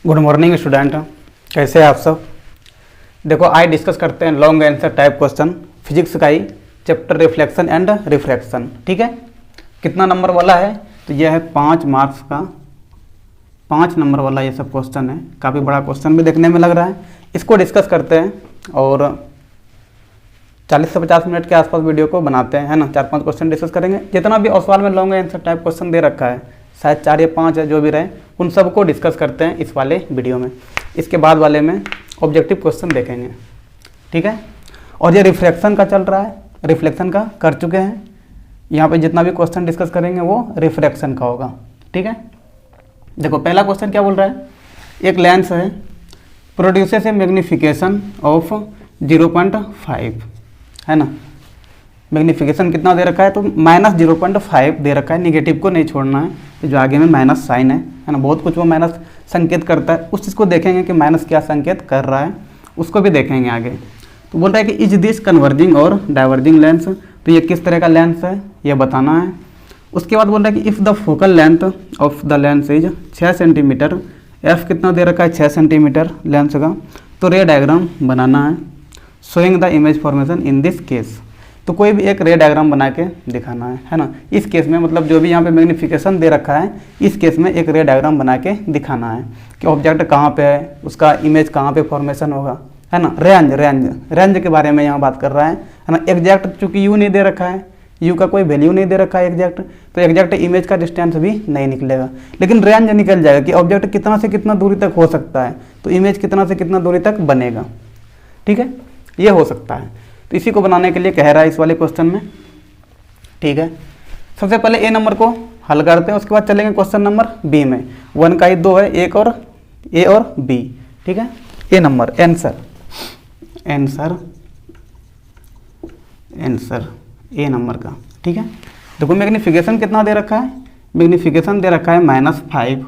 Good morning student, कैसे हैं आप सब। देखो आज डिस्कस करते हैं long answer type question physics का ही चैप्टर रिफ्लेक्शन एंड रिफ्रैक्शन। ठीक है, कितना नंबर वाला है तो यह है 5 मार्क्स का 5 नंबर वाला ये सब क्वेश्चन है। काफ़ी बड़ा क्वेश्चन भी देखने में लग रहा है। इसको डिस्कस करते हैं और 40 से 50 मिनट के आसपास वीडियो को बनाते हैं, है ना। 4-5 क्वेश्चन डिस्कस करेंगे। जितना भी सवाल में लॉन्ग आंसर टाइप क्वेश्चन दे रखा है, शायद 4 या 5 है, जो भी रहे उन सबको डिस्कस करते हैं इस वाले वीडियो में। इसके बाद वाले में ऑब्जेक्टिव क्वेश्चन देखेंगे। ठीक है, और ये रिफ्रैक्शन का चल रहा है, रिफ्लेक्शन का कर चुके हैं। यहाँ पे जितना भी क्वेश्चन डिस्कस करेंगे वो रिफ्रैक्शन का होगा। ठीक है, देखो पहला क्वेश्चन क्या बोल रहा है। एक लेंस है, प्रोड्यूसेस ए मैग्निफिकेशन ऑफ 0.5, है ना। मैग्निफिकेशन कितना दे रखा है तो -0.5 दे रखा है। निगेटिव को नहीं छोड़ना है, तो जो आगे में माइनस साइन है ना। बहुत कुछ वो माइनस संकेत करता है, उस चीज़ को देखेंगे कि माइनस क्या संकेत कर रहा है, उसको भी देखेंगे आगे। तो बोल रहा है कि इज दिस कन्वर्जिंग और डाइवर्जिंग लेंस, तो ये किस तरह का लेंस है ये बताना है। उसके बाद बोल रहा है कि if the focal length of the lens is 6 centimetre, F कितना दे रखा है 6 सेंटीमीटर लेंस का, तो रे डायग्राम बनाना है। Showing the image formation in this case, तो कोई भी एक रे डायग्राम बना के दिखाना है ना। इस केस में मतलब जो भी यहाँ पे मैग्निफिकेशन दे रखा है, इस केस में एक रे डायग्राम बना के दिखाना है कि ऑब्जेक्ट कहाँ पे है, उसका इमेज कहाँ पे फॉर्मेशन होगा, है ना। रेंज रेंज रेंज के बारे में यहाँ बात कर रहा है ना। एग्जैक्ट चूँकि यू नहीं दे रखा है, यू का कोई वैल्यू नहीं दे रखा है एग्जैक्ट, तो एग्जैक्ट इमेज का डिस्टेंस भी नहीं निकलेगा, लेकिन रेंज निकल जाएगा कि ऑब्जेक्ट कितना से कितना दूरी तक हो सकता है, तो इमेज कितना से कितना दूरी तक बनेगा। ठीक है, ये हो सकता है। तो इसी को बनाने के लिए कह रहा है इस वाले क्वेश्चन में। ठीक है, सबसे पहले ए नंबर को हल करते हैं, उसके बाद चलेंगे क्वेश्चन नंबर बी में। 1 का ही 2 है, एक और ए और बी। ठीक है, A number answer answer answer A number का। ठीक है, देखो मैग्निफिकेशन कितना दे रखा है, मैग्निफिकेशन दे रखा है -5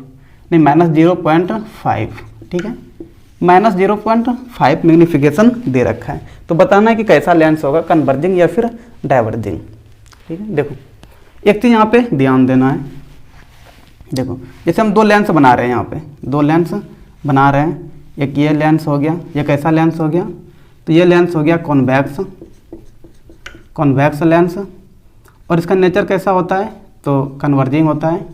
नहीं -0.5। ठीक है, -0.5 मैग्निफिकेशन दे रखा है। तो बताना है कि कैसा लेंस होगा, कन्वर्जिंग या फिर डाइवर्जिंग। ठीक है, देखो एक चीज़ यहाँ पे ध्यान देना है। देखो जैसे हम 2 लेंस बना रहे हैं, यहाँ पे 2 लेंस बना रहे हैं। एक ये लेंस हो गया, ये कैसा लेंस हो गया तो ये लेंस हो गया कॉन्वेक्स लेंस, और इसका नेचर कैसा होता है तो कन्वर्जिंग होता है।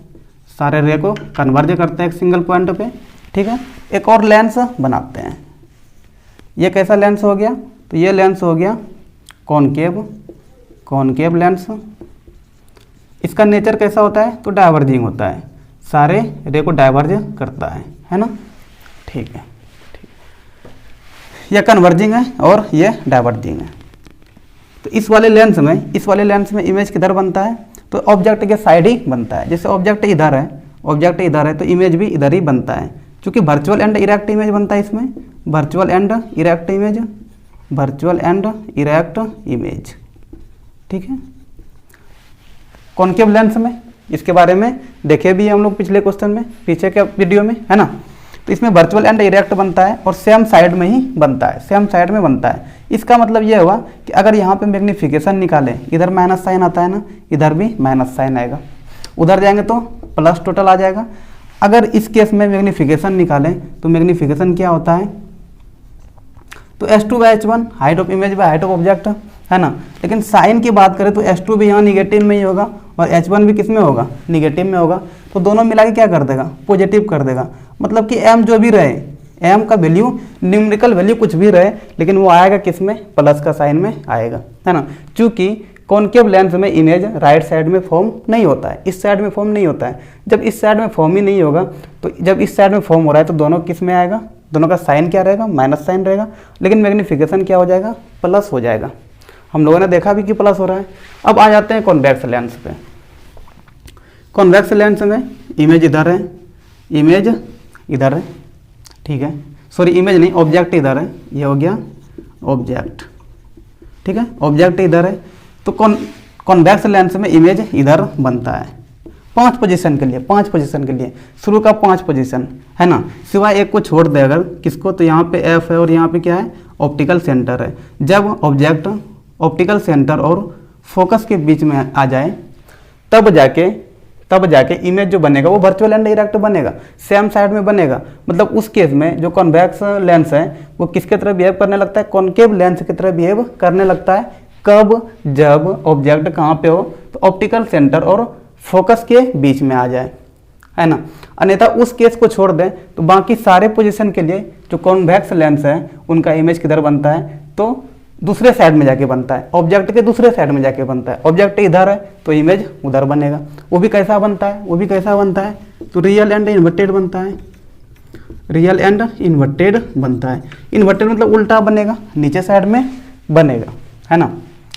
सारे रे को कन्वर्ज करते हैं एक सिंगल पॉइंट पे। ठीक है, एक और लेंस बनाते हैं। ये कैसा लेंस हो गया तो ये लेंस हो गया कॉनकेव लेंस। इसका नेचर कैसा होता है तो डाइवर्जिंग होता है, सारे रे को डाइवर्ज करता है ना। ठीक है, यह कन्वर्जिंग है और ये डाइवर्जिंग है। तो इस वाले लेंस में इमेज किधर बनता है तो ऑब्जेक्ट के साइड ही बनता है। जैसे ऑब्जेक्ट इधर है तो इमेज भी इधर ही बनता है, क्योंकि वर्चुअल एंड इरेक्ट इमेज बनता है इसमें। Virtual and erect image. ठीक है, कॉनकेव लेंस में इसके बारे में देखे भी हम लोग पिछले क्वेश्चन में, पीछे के वीडियो में, है ना। तो इसमें वर्चुअल एंड इरेक्ट बनता है और सेम साइड में ही बनता है, सेम साइड में बनता है। इसका मतलब ये हुआ कि अगर यहाँ पे मैग्निफिकेशन निकालें, इधर माइनस साइन आता है ना, इधर भी माइनस साइन आएगा, उधर जाएंगे तो प्लस टोटल आ जाएगा। अगर इस केस में मैग्निफिकेशन निकालें तो मैग्निफिकेशन क्या होता है तो S2/H1 height of image by height of object, है ना। लेकिन साइन की बात करें तो S2 भी यहाँ निगेटिव में ही होगा और H1 भी किस में होगा, निगेटिव में होगा। तो दोनों मिला के क्या कर देगा, पॉजिटिव कर देगा। मतलब कि m जो भी रहे, m का वैल्यू न्यूमेरिकल वैल्यू कुछ भी रहे, लेकिन वो आएगा किस में, प्लस का साइन में आएगा, है ना। चूँकि कॉनकेव लेंस में इमेज राइट साइड में फॉर्म नहीं होता है, इस साइड में फॉर्म नहीं होता है। जब इस साइड में फॉर्म ही नहीं होगा तो जब इस साइड में फॉर्म हो रहा है तो दोनों किस में आएगा, दोनों का साइन क्या रहेगा, माइनस साइन रहेगा। लेकिन मैग्निफिकेशन क्या हो जाएगा, प्लस हो जाएगा। हम लोगों ने देखा भी कि प्लस हो रहा है। अब आ जाते हैं कॉन्वेक्स लेंस पे। कॉन्वेक्स लेंस में इमेज इधर है, इमेज इधर है। ठीक है, सॉरी इमेज नहीं, ऑब्जेक्ट इधर है, ये हो गया ऑब्जेक्ट। ठीक है, ऑब्जेक्ट इधर है। तो कॉन्वेक्स लेंस में इमेज इधर बनता है 5 पोजीशन के लिए, शुरू का 5 पोजीशन, है ना। सिवाय एक को छोड़ दे अगर, किसको, तो यहाँ पे F है और यहाँ पे क्या है, ऑप्टिकल सेंटर है। जब ऑब्जेक्ट ऑप्टिकल सेंटर और फोकस के बीच में आ जाए तब जाके तब जाके इमेज जो बनेगा वो वर्चुअल एंड इरेक्ट बनेगा, सेम साइड में बनेगा। मतलब उस केस में जो कॉन्वेक्स लेंस है वो किसके तरह बिहेव करने लगता है, कॉनकेव लेंस की तरह बिहेव करने लगता है। कब, जब ऑब्जेक्ट कहाँ पे हो, तो ऑप्टिकल सेंटर और फोकस के बीच में आ जाए, है ना। अन्यथा उस केस को छोड़ दें तो बाकी सारे पोजीशन के लिए जो कॉन्वेक्स लेंस है उनका इमेज किधर बनता है, तो दूसरे साइड में जाके बनता है, ऑब्जेक्ट के दूसरे साइड में जाके बनता है। ऑब्जेक्ट इधर है तो इमेज उधर बनेगा। वो भी कैसा बनता है, वो भी कैसा बनता है, तो रियल एंड इन्वर्टेड बनता है, रियल एंड इन्वर्टेड बनता है। इन्वर्टेड मतलब उल्टा बनेगा, नीचे साइड में बनेगा, है ना।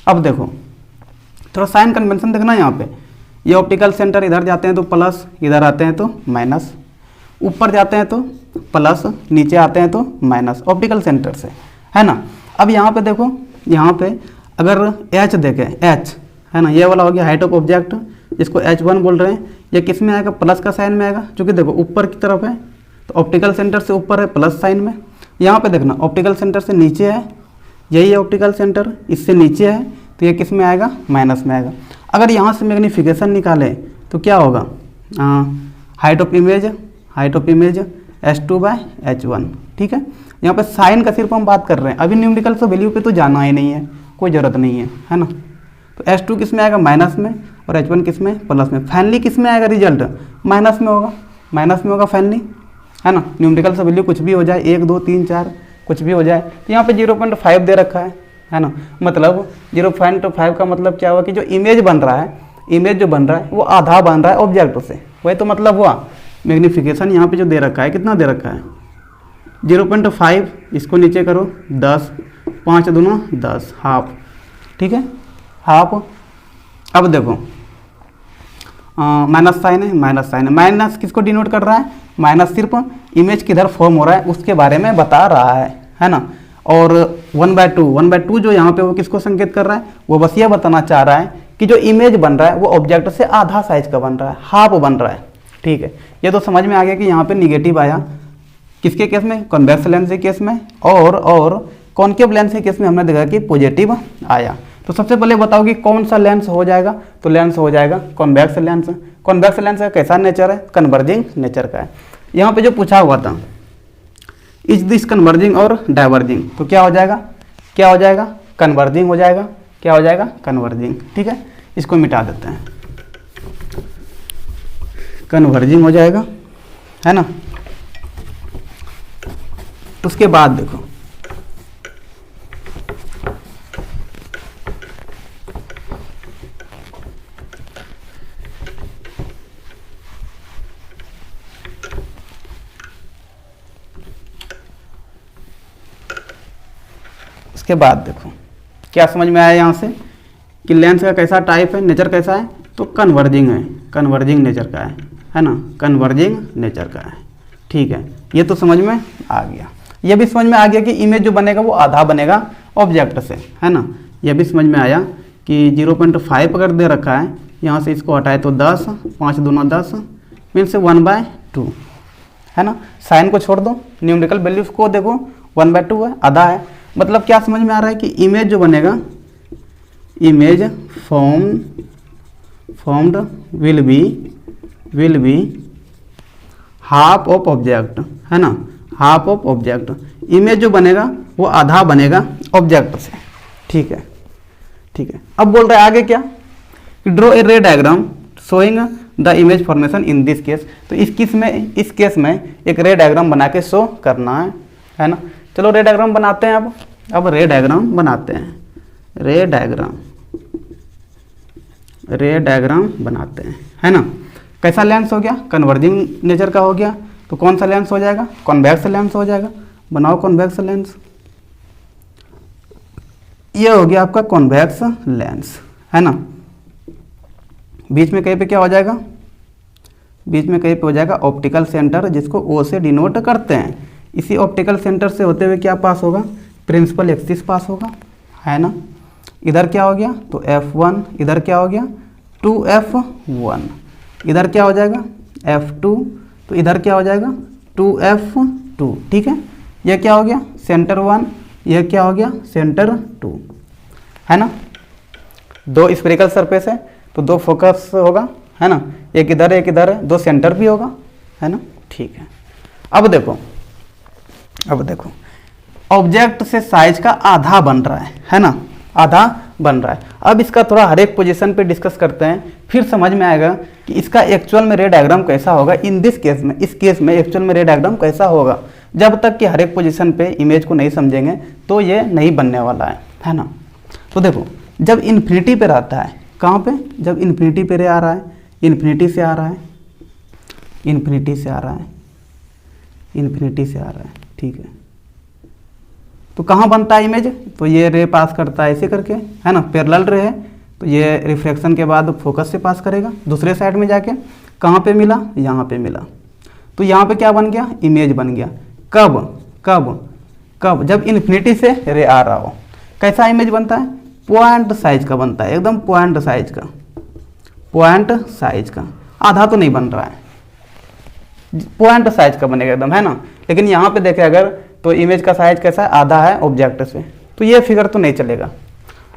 अब देखो थोड़ा साइन कन्वेंशन देखना यहाँ पे, ये ऑप्टिकल सेंटर इधर जाते हैं तो प्लस, इधर आते हैं तो माइनस, ऊपर जाते हैं तो प्लस, नीचे आते हैं तो माइनस, ऑप्टिकल सेंटर से, है ना। अब यहाँ पे देखो, यहाँ पे अगर H देखें, H है ना, ये वाला हो गया हाइट ऑफ ऑब्जेक्ट जिसको H1 बोल रहे हैं। ये किस में आएगा, प्लस का साइन में आएगा, क्योंकि देखो ऊपर की तरफ है तो ऑप्टिकल सेंटर से ऊपर है प्लस साइन में। यहाँ पे देखना ऑप्टिकल सेंटर से नीचे है, यही है ऑप्टिकल सेंटर, इससे नीचे है तो ये किस में आएगा, माइनस में आएगा। अगर यहाँ से मैग्नीफिकेशन निकालें तो क्या होगा, हाइट ऑफ इमेज S2/H1, ठीक है। यहाँ पे साइन का सिर्फ हम बात कर रहे हैं, अभी न्यूमेरिकल से वैल्यू पे तो जाना ही नहीं है, कोई ज़रूरत नहीं है ना। तो S2 किस में आएगा, माइनस में, और H1 किस में, प्लस में। फाइनली किस में आएगा रिजल्ट, माइनस में होगा फाइनली, है ना। न्यूमेरिकल से वैल्यू कुछ भी हो जाए, 1 2 3 4 कुछ भी हो जाए। तो यहाँ पे 0.5 दे रखा है ना। मतलब 0.5 का मतलब क्या हुआ कि जो इमेज बन रहा है वो आधा बन रहा है ऑब्जेक्ट से, वही तो मतलब हुआ। मैग्नीफिकेशन यहाँ पे जो दे रखा है, कितना दे रखा है, 0.5, इसको नीचे करो 10, 5 दूना 10, हाफ, ठीक है, हाफ। अब देखो माइनस साइन है, माइनस किसको डिनोट कर रहा है, माइनस सिर्फ इमेज किधर फॉर्म हो रहा है उसके बारे में बता रहा है ना। और 1/2 जो यहाँ पे वो किसको संकेत कर रहा है, वो बस ये बताना चाह रहा है कि जो इमेज बन रहा है वो ऑब्जेक्ट से आधा साइज का बन रहा है, हाफ बन रहा है, ठीक है। ये तो समझ में आ गया कि यहाँ पे निगेटिव आया, किसके केस में, कॉन्वेक्स लेंस के केस में, और कॉनकेव लेंस के केस में हमने देखा कि पॉजिटिव आया। तो सबसे पहले बताओ कि कौन सा लेंस हो जाएगा, तो लेंस हो जाएगा कॉन्वेक्स लेंस। कॉन्वेक्स लेंस का कैसा नेचर है, कन्वर्जिंग नेचर का है। यहाँ पे जो पूछा हुआ था इज दिस कन्वर्जिंग और डाइवर्जिंग, तो क्या हो जाएगा, कन्वर्जिंग हो जाएगा, क्या हो जाएगा, कन्वर्जिंग, ठीक है। इसको मिटा देते हैं, कन्वर्जिंग हो जाएगा, है ना। उसके बाद देखो उसके बाद देखो क्या समझ में आया यहाँ से कि लेंस का कैसा टाइप है, नेचर कैसा है, तो कन्वर्जिंग है, कन्वर्जिंग नेचर का है ना, कन्वर्जिंग नेचर का है, ठीक है। ये तो समझ में आ गया। ये भी समझ में आ गया कि इमेज जो बनेगा वो आधा बनेगा ऑब्जेक्ट से, है ना। यह भी समझ में आया कि 0.5 अगर दे रखा है, यहाँ से इसको हटाए तो 10, 5 दूना 10 मीन्स 1/2, है ना। साइन को छोड़ दो, न्यूमेरिकल वैल्यूज को देखो, 1/2 है, आधा है। मतलब क्या समझ में आ रहा है कि इमेज जो बनेगा, image formed will be half of object, है ना, हाफ ऑफ ऑब्जेक्ट। इमेज जो बनेगा वो आधा बनेगा ऑब्जेक्ट से, ठीक है, ठीक है। अब बोल रहे हैं आगे क्या, draw a ray diagram showing the image formation in this case. तो इस केस में एक रे डायग्राम बना के शो करना है ना। चलो रे डायग्राम बनाते हैं। अब रे डायग्राम बनाते हैं, रे डायग्राम बनाते हैं, है ना। कैसा लेंस हो गया, कन्वर्जिंग नेचर का हो गया, तो कौन सा लेंस हो जाएगा, कॉन्वेक्स लेंस हो जाएगा। बनाओ कॉन्वेक्स लेंस, ये हो गया आपका कॉन्वेक्स लेंस, है ना। बीच में कहीं पे क्या हो जाएगा, बीच में कहीं पे हो जाएगा ऑप्टिकल सेंटर, जिसको O से डिनोट करते हैं। इसी ऑप्टिकल सेंटर से होते हुए क्या पास होगा, प्रिंसिपल एक्सिस पास होगा, है ना। इधर क्या हो गया, तो F1, इधर क्या हो गया 2F1, इधर क्या हो जाएगा F2, तो इधर क्या हो जाएगा 2F2, ठीक है। यह क्या हो गया सेंटर 1, यह क्या हो गया सेंटर 2, है ना। दो स्फेरिकल सरफेस है तो दो फोकस होगा, है ना, एक इधर एक इधर है, 2 सेंटर भी होगा, है ना, ठीक है। अब देखो ऑब्जेक्ट से साइज का आधा बन रहा है ना, आधा बन रहा है। अब इसका थोड़ा हर एक पोजीशन पे डिस्कस करते हैं, फिर समझ में आएगा कि इसका एक्चुअल में रे डायग्राम कैसा होगा। इन दिस केस में, इस केस में एक्चुअल में रे डायग्राम कैसा होगा। जब तक कि हर एक पोजीशन पे इमेज को नहीं समझेंगे तो ये नहीं बनने वाला है ना। तो देखो जब इन्फिनिटी पे रहता है, कहाँ पे, जब इन्फिनिटी पे रे आ रहा है, इन्फिनिटी से आ रहा है, इन्फिनिटी से आ रहा है, इन्फिनिटी से आ रहा है, ठीक है, तो कहाँ बनता है इमेज, तो ये रे पास करता है ऐसे करके, है ना, पैरेलल रे है, तो ये रिफ्लेक्शन के बाद फोकस से पास करेगा दूसरे साइड में जाके, कहाँ पे मिला, यहाँ पे मिला, तो यहाँ पे क्या बन गया, इमेज बन गया। कब कब कब, जब इन्फिनिटी से रे आ रहा हो। कैसा इमेज बनता है, पॉइंट साइज का बनता है, एकदम पॉइंट साइज का, पॉइंट साइज का, आधा तो नहीं बन रहा है, पॉइंट साइज का बनेगा एकदम, है ना। लेकिन यहाँ पे देखें अगर, तो इमेज का साइज कैसा है, आधा है ऑब्जेक्ट से, तो ये फिगर तो नहीं चलेगा,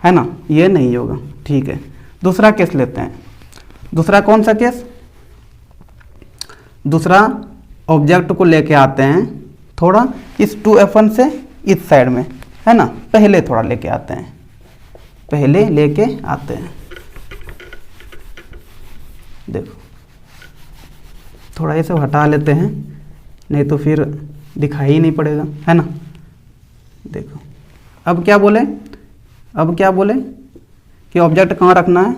है ना, ये नहीं होगा, ठीक है। दूसरा केस लेते हैं, दूसरा कौन सा केस, दूसरा ऑब्जेक्ट को लेके आते हैं थोड़ा इस 2f1 से इस साइड में, है ना, पहले थोड़ा लेके आते हैं, पहले लेके आते हैं, देखो थोड़ा ये सब हटा लेते हैं, नहीं तो फिर दिखाई ही नहीं पड़ेगा, है ना। देखो अब क्या बोले, अब क्या बोले कि ऑब्जेक्ट कहाँ रखना है,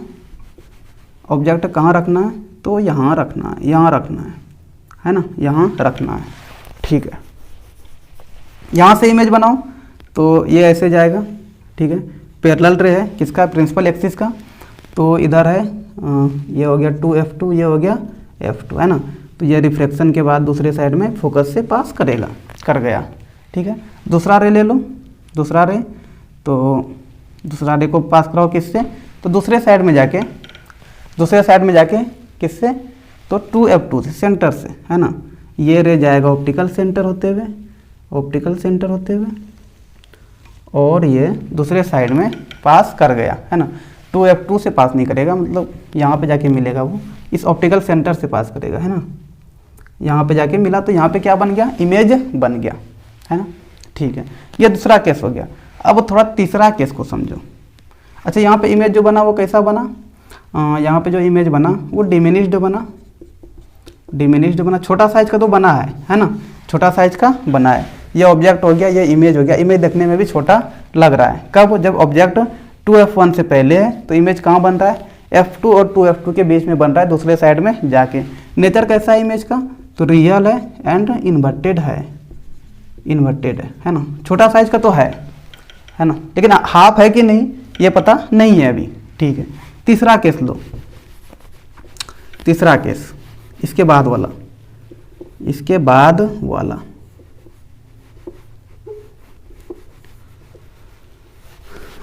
ऑब्जेक्ट कहाँ रखना है, तो यहाँ रखना है, यहाँ रखना है ना, यहाँ रखना है, ठीक है। यहाँ से इमेज बनाओ तो ये ऐसे जाएगा, ठीक है, पैरेलल रे है किसका, प्रिंसिपल एक्सिस का, तो इधर है ये हो गया 2f2, ये हो गया f2, है ना, तो ये रिफ्लेक्शन के बाद दूसरे साइड में फोकस से पास करेगा, कर गया, ठीक है। दूसरा रे ले लो, दूसरा रे, तो दूसरा रे को पास कराओ किससे, तो दूसरे साइड में जाके, दूसरे साइड में जाके किससे, तो 2f2 से, सेंटर से, है ना, ये रे जाएगा ऑप्टिकल सेंटर होते हुए, ऑप्टिकल सेंटर होते हुए, और ये दूसरे साइड में पास कर गया, है ना। 2f2 से पास नहीं करेगा, मतलब यहाँ पे जाके मिलेगा, वो इस ऑप्टिकल सेंटर से पास करेगा, है ना, यहाँ पे जाके मिला, तो यहाँ पे क्या बन गया, इमेज बन गया, है ना, ठीक है। ये दूसरा केस हो गया। अब थोड़ा तीसरा केस को समझो। अच्छा, यहाँ पे इमेज जो बना वो कैसा बना, यहाँ पे जो इमेज बना वो डिमिनिश्ड बना, डिमिनिश्ड बना, छोटा साइज का तो बना है ना, छोटा साइज का बना है। ये ऑब्जेक्ट हो गया, ये इमेज हो गया, इमेज देखने में भी छोटा लग रहा है। कब, जब ऑब्जेक्ट 2f1 से पहले है, तो इमेज कहाँ बन रहा है, f2 और 2f2 के बीच में बन रहा है, दूसरे साइड में जाके। नेचर कैसा है इमेज का, तो रियल है एंड इन्वर्टेड है, इन्वर्टेड है ना, छोटा साइज का तो है ना, लेकिन हाफ है कि नहीं ये पता नहीं है अभी, ठीक है। तीसरा केस लो, तीसरा केस, इसके बाद वाला, इसके बाद वाला,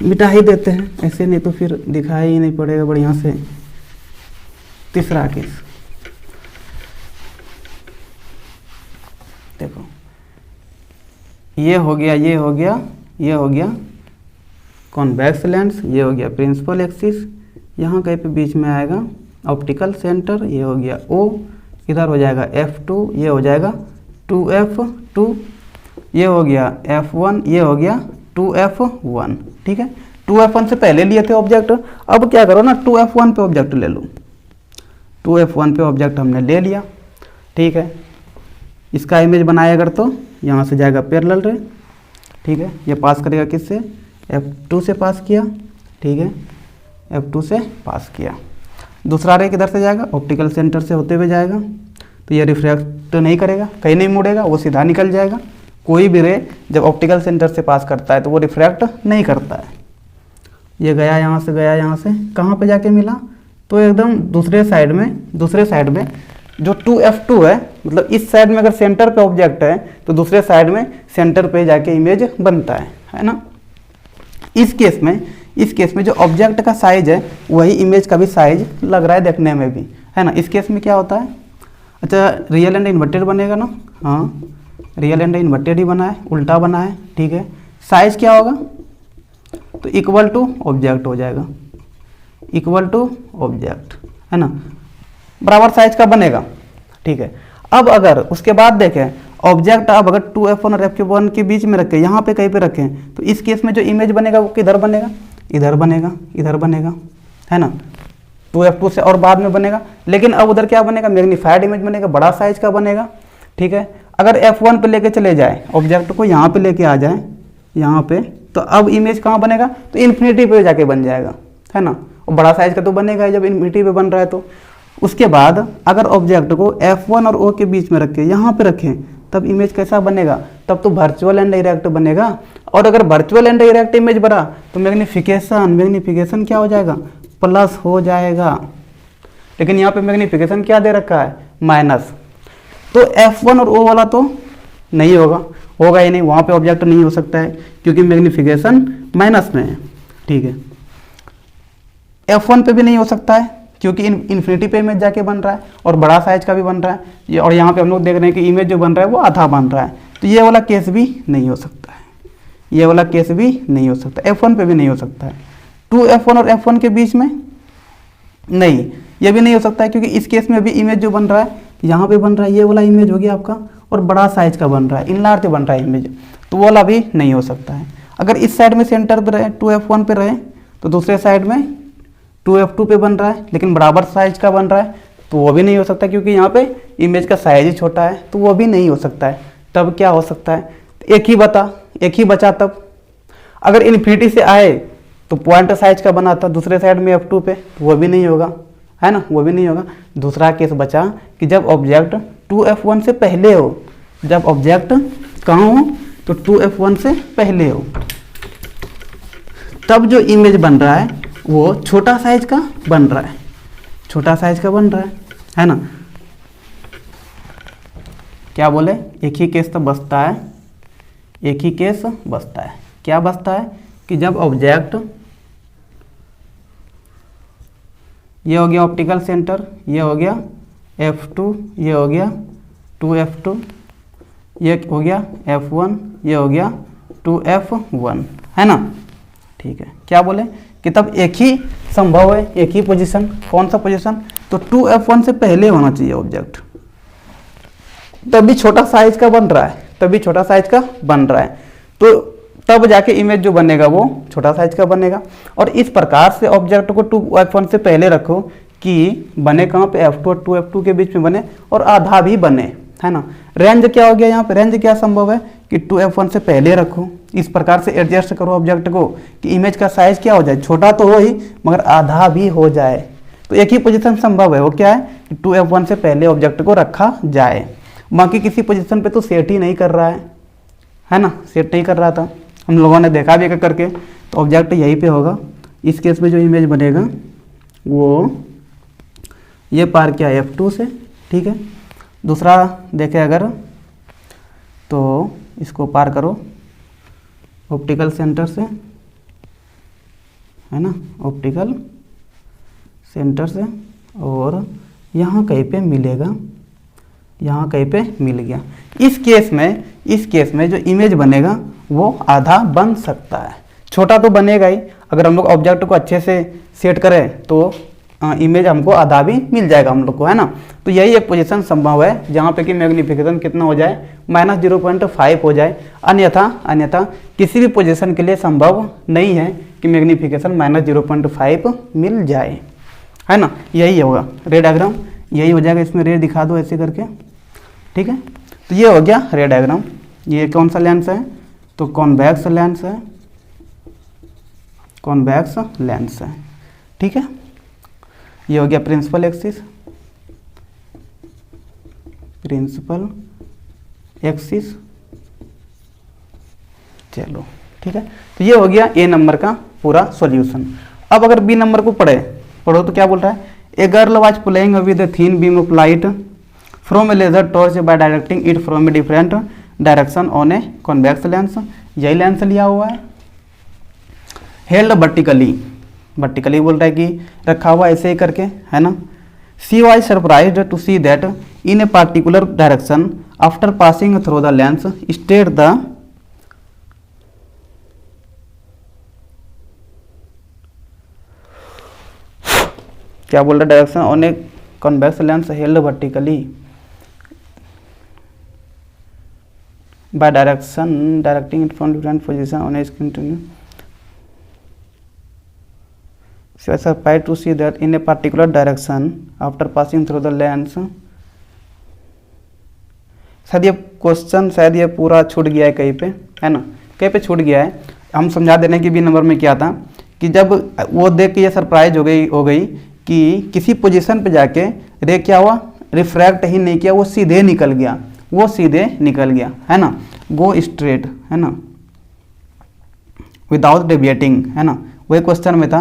मिटा ही देते हैं ऐसे, नहीं तो फिर दिखाई ही नहीं पड़ेगा बढ़िया से। तीसरा केस देखो, ये हो गया, ये हो गया, ये हो गया कॉन्वेक्स लेंस, ये हो गया प्रिंसिपल एक्सिस, यहाँ कहीं पे बीच में आएगा ऑप्टिकल सेंटर, ये हो गया O, इधर हो जाएगा f2, ये हो जाएगा 2f2, ये हो गया f1, ये हो गया 2f1, ठीक है। 2f1 से पहले लिए थे ऑब्जेक्ट, अब क्या करो ना, 2f1 पे ऑब्जेक्ट ले लो, 2f1 पे ऑब्जेक्ट हमने ले लिया, ठीक है। इसका इमेज बनाया अगर तो यहाँ से जाएगा पैरेलल रे, ठीक है, ये पास करेगा किससे, f2 से पास किया, ठीक है, f2 से पास किया। दूसरा रे किधर से जाएगा, ऑप्टिकल सेंटर से होते हुए जाएगा, तो ये रिफ्लेक्ट नहीं करेगा, कहीं नहीं मुड़ेगा, वो सीधा निकल जाएगा। कोई भी रे जब ऑप्टिकल सेंटर से पास करता है तो वो रिफ्रैक्ट नहीं करता है। ये गया यहाँ से, गया यहाँ से, कहाँ पे जाके मिला, तो एकदम दूसरे साइड में, दूसरे साइड में जो 2f2 है, मतलब इस साइड में अगर सेंटर पे ऑब्जेक्ट है तो दूसरे साइड में सेंटर पे जाके इमेज बनता है ना। इस केस में जो ऑब्जेक्ट का साइज है वही इमेज का भी साइज लग रहा है देखने में भी, है ना। इस केस में क्या होता है, अच्छा रियल एंड इन्वर्टेड बनेगा ना, हाँ रियल एंड इन्वर्टेड ही बना है, उल्टा बना है, ठीक है। साइज क्या होगा, तो इक्वल टू ऑब्जेक्ट हो जाएगा, इक्वल टू ऑब्जेक्ट, है ना। बराबर साइज का बनेगा, ठीक है। अब अगर उसके बाद देखें ऑब्जेक्ट अब अगर 2f1 और f1 के बीच में रखें, यहाँ पे कहीं पे रखें, तो इस केस में जो इमेज बनेगा वो किधर बनेगा, इधर बनेगा, इधर बनेगा, है ना, 2f2 से और बाद में बनेगा। लेकिन अब उधर क्या बनेगा, मैग्नीफाइड इमेज बनेगा, बड़ा साइज का बनेगा, ठीक है। अगर f1 पे लेके चले जाए ऑब्जेक्ट को, यहाँ पे लेके आ जाए यहाँ पे, तो अब इमेज कहाँ बनेगा, तो इन्फिनिटी पे जाके बन जाएगा, है ना, और बड़ा साइज का तो बनेगा ही जब इन्फिनिटी पे बन रहा है तो। उसके बाद अगर ऑब्जेक्ट को f1 और o के बीच में रखें, यहाँ पे रखें, तब इमेज कैसा बनेगा, तब तो वर्चुअल एंड डायरेक्ट बनेगा। और अगर वर्चुअल एंड डायरेक्ट इमेज बना तो मैग्नीफिकेशन क्या हो जाएगा, प्लस हो जाएगा। लेकिन यहाँ पे मैग्नीफिकेशन क्या दे रखा है, माइनस, तो f1 और o वाला तो नहीं होगा ही नहीं, वहाँ पे ऑब्जेक्ट नहीं हो सकता है क्योंकि मैग्नीफिकेशन माइनस में है, ठीक है। f1 पे भी नहीं हो सकता है क्योंकि इन्फिनिटी पे इमेज जाके बन रहा है और बड़ा साइज का भी बन रहा है, और यहाँ पे हम लोग देख रहे हैं कि इमेज जो बन रहा है वो आधा बन रहा है, तो ये वाला केस भी नहीं हो सकता है, ये वाला केस भी नहीं हो सकता, f1 पे भी नहीं हो सकता है। 2f1 और f1 के बीच में नहीं, ये भी नहीं हो सकता है क्योंकि इस केस में भी इमेज जो बन रहा है यहाँ पे बन रहा है, ये वाला इमेज हो गया आपका, और बड़ा साइज का बन रहा है, इनलार्ज बन रहा है इमेज, तो वो वाला भी नहीं हो सकता है। अगर इस साइड में सेंटर पे रहे 2f1 पे रहे तो दूसरे साइड में 2f2 पे बन रहा है लेकिन बराबर साइज का बन रहा है, तो वो भी नहीं हो सकता क्योंकि यहाँ पे इमेज का साइज ही छोटा है, तो वो भी नहीं हो सकता है। तब क्या हो सकता है, एक ही बचा। तब अगर इन्फिनिटी से आए तो पॉइंट साइज का बना था दूसरे साइड में f2 पे, तो वो भी नहीं होगा, है ना, वो भी नहीं होगा। दूसरा केस बचा कि जब ऑब्जेक्ट 2f1 से पहले हो, जब ऑब्जेक्ट कहाँ हो, तो 2f1 से पहले हो, तब जो इमेज बन रहा है वो छोटा साइज का बन रहा है, छोटा साइज का बन रहा है ना। क्या बोले, एक ही केस तो बचता है, एक ही केस बचता है। क्या बचता है कि जब ऑब्जेक्ट, ये हो गया ऑप्टिकल सेंटर, ये हो गया f2, ये हो गया 2f2, ये हो गया f1, ये हो गया 2f1, है ना, ठीक है। क्या बोले कि तब एक ही संभव है, एक ही पोजीशन, कौन सा पोजीशन, तो 2f1 से पहले होना चाहिए ऑब्जेक्ट, तभी छोटा साइज का बन रहा है, तभी छोटा साइज का बन रहा है, तो तब जाके इमेज जो बनेगा वो छोटा साइज का बनेगा। और इस प्रकार से ऑब्जेक्ट को 2f1 से पहले रखो कि बने कहाँ पे, f2 और 2f2 के बीच में बने और आधा भी बने, है ना। रेंज क्या हो गया यहाँ पे, रेंज क्या संभव है कि 2f1 से पहले रखो, इस प्रकार से एडजस्ट करो ऑब्जेक्ट को कि इमेज का साइज क्या हो जाए, छोटा तो हो ही मगर आधा भी हो जाए। तो एक ही पोजीशन संभव है, वो क्या है कि 2f1 से पहले ऑब्जेक्ट को रखा जाए, बाकी किसी पोजीशन पे तो सेट ही नहीं कर रहा है ना, सेट नहीं कर रहा था, हम लोगों ने देखा भी एक करके, तो ऑब्जेक्ट यहीं पे होगा। इस केस में जो इमेज बनेगा वो ये पार किया f2 से, ठीक है। दूसरा देखें अगर, तो इसको पार करो ऑप्टिकल सेंटर से, है ना, ऑप्टिकल सेंटर से, और यहाँ कहीं पे मिलेगा, यहाँ कहीं पे मिल गया। इस केस में जो इमेज बनेगा वो आधा बन सकता है, छोटा तो बनेगा ही। अगर हम लोग ऑब्जेक्ट को अच्छे से सेट करें तो इमेज हमको आधा भी मिल जाएगा हम लोग को, है ना। तो यही एक पोजीशन संभव है जहाँ पे कि मैग्नीफिकेशन कितना हो जाए, -0.5 हो जाए। अन्यथा किसी भी पोजीशन के लिए संभव नहीं है कि मैग्नीफिकेशन -0.5 मिल जाए, है ना। यही होगा रे डायग्राम, यही हो जाएगा। इसमें रे दिखा दो ऐसे करके, ठीक है। तो ये हो गया रे डायग्राम। ये कौन सा लेंस है, तो कॉन्वेक्स लेंस है, कॉन्वेक्स लेंस है, ठीक है। ये हो गया प्रिंसिपल एक्सिस, प्रिंसिपल एक्सिस, चलो ठीक है। तो ये हो गया ए नंबर का पूरा सॉल्यूशन। अब अगर बी नंबर को पढ़ो तो क्या बोल रहा है, a girl was playing with a thin beam of light from a laser torch by directing it from a different direction on a convex lens. यही लेंस लिया हुआ है, हेल्ड वर्टिकली बोल रहा है कि रखा हुआ ऐसे ही करके, है ना। She was surprised to see that in a particular direction after passing through the lens state the क्या बोल रहा है, direction on a convex lens held vertically by directing it from different position on a screen to so I try to see that in a particular direction after passing through the lens। शायद ये question शायद ये पूरा छूट गया है कहीं पे, है ना, कहीं पे छूट गया है। हम समझा देने की बी नंबर में क्या था कि जब वो देख के ये सरप्राइज हो गई कि किसी पोजीशन पे जाके रे क्या हुआ, रिफ्रैक्ट ही नहीं किया, वो सीधे निकल गया, है ना, गो स्ट्रेट, है ना, विदाउट डेविएटिंग, है ना। वही क्वेश्चन में था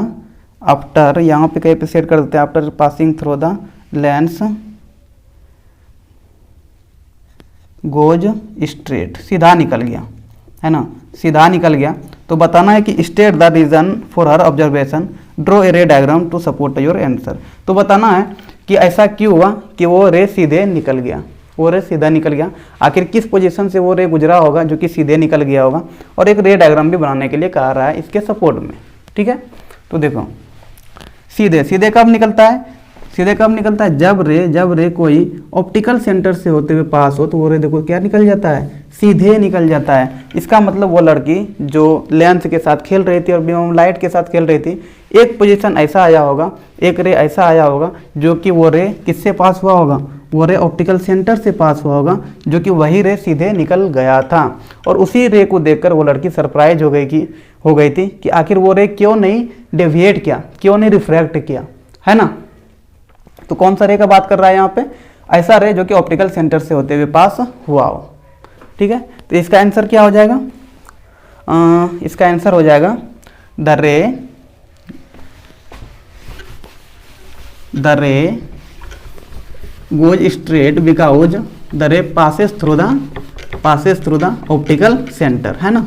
आफ्टर, यहाँ पे कहीं पे सेट कर देते हैं, after passing through the lens goes straight, सीधा निकल गया, है ना, सीधा निकल गया। तो बताना है कि state the reason for her observation, draw a ray diagram to support your answer. तो बताना है कि ऐसा क्यों हुआ कि वो रे सीधे निकल गया, आखिर किस पोजीशन से वो रे गुजरा होगा जो कि सीधे निकल गया होगा, और एक रे डायग्राम भी बनाने के लिए कहा रहा है इसके सपोर्ट में, ठीक है। तो देखो सीधे कब निकलता है, जब रे कोई ऑप्टिकल सेंटर से होते हुए पास हो तो वो रे देखो क्या निकल जाता है, सीधे निकल जाता है। इसका मतलब वो लड़की जो लेंस के साथ खेल रही थी और बीम लाइट के साथ खेल रही थी, एक पोजीशन ऐसा आया होगा, एक रे ऐसा आया होगा जो कि वो रे किससे पास हुआ होगा, वो रे ऑप्टिकल सेंटर से पास हुआ होगा, जो कि वही रे सीधे निकल गया था। और उसी रे को देखकर वो लड़की सरप्राइज हो गई थी कि आखिर वो रे क्यों नहीं डेविएट किया, क्यों नहीं रिफ्रैक्ट किया, है ना। तो कौन सा रे का बात कर रहा है यहाँ पे, ऐसा रे जो कि ऑप्टिकल सेंटर से होते हुए पास हुआ हो, ठीक है। तो इसका आंसर क्या हो जाएगा, इसका आंसर हो जाएगा the ray goes straight because the ray passes through the optical centre, है ना।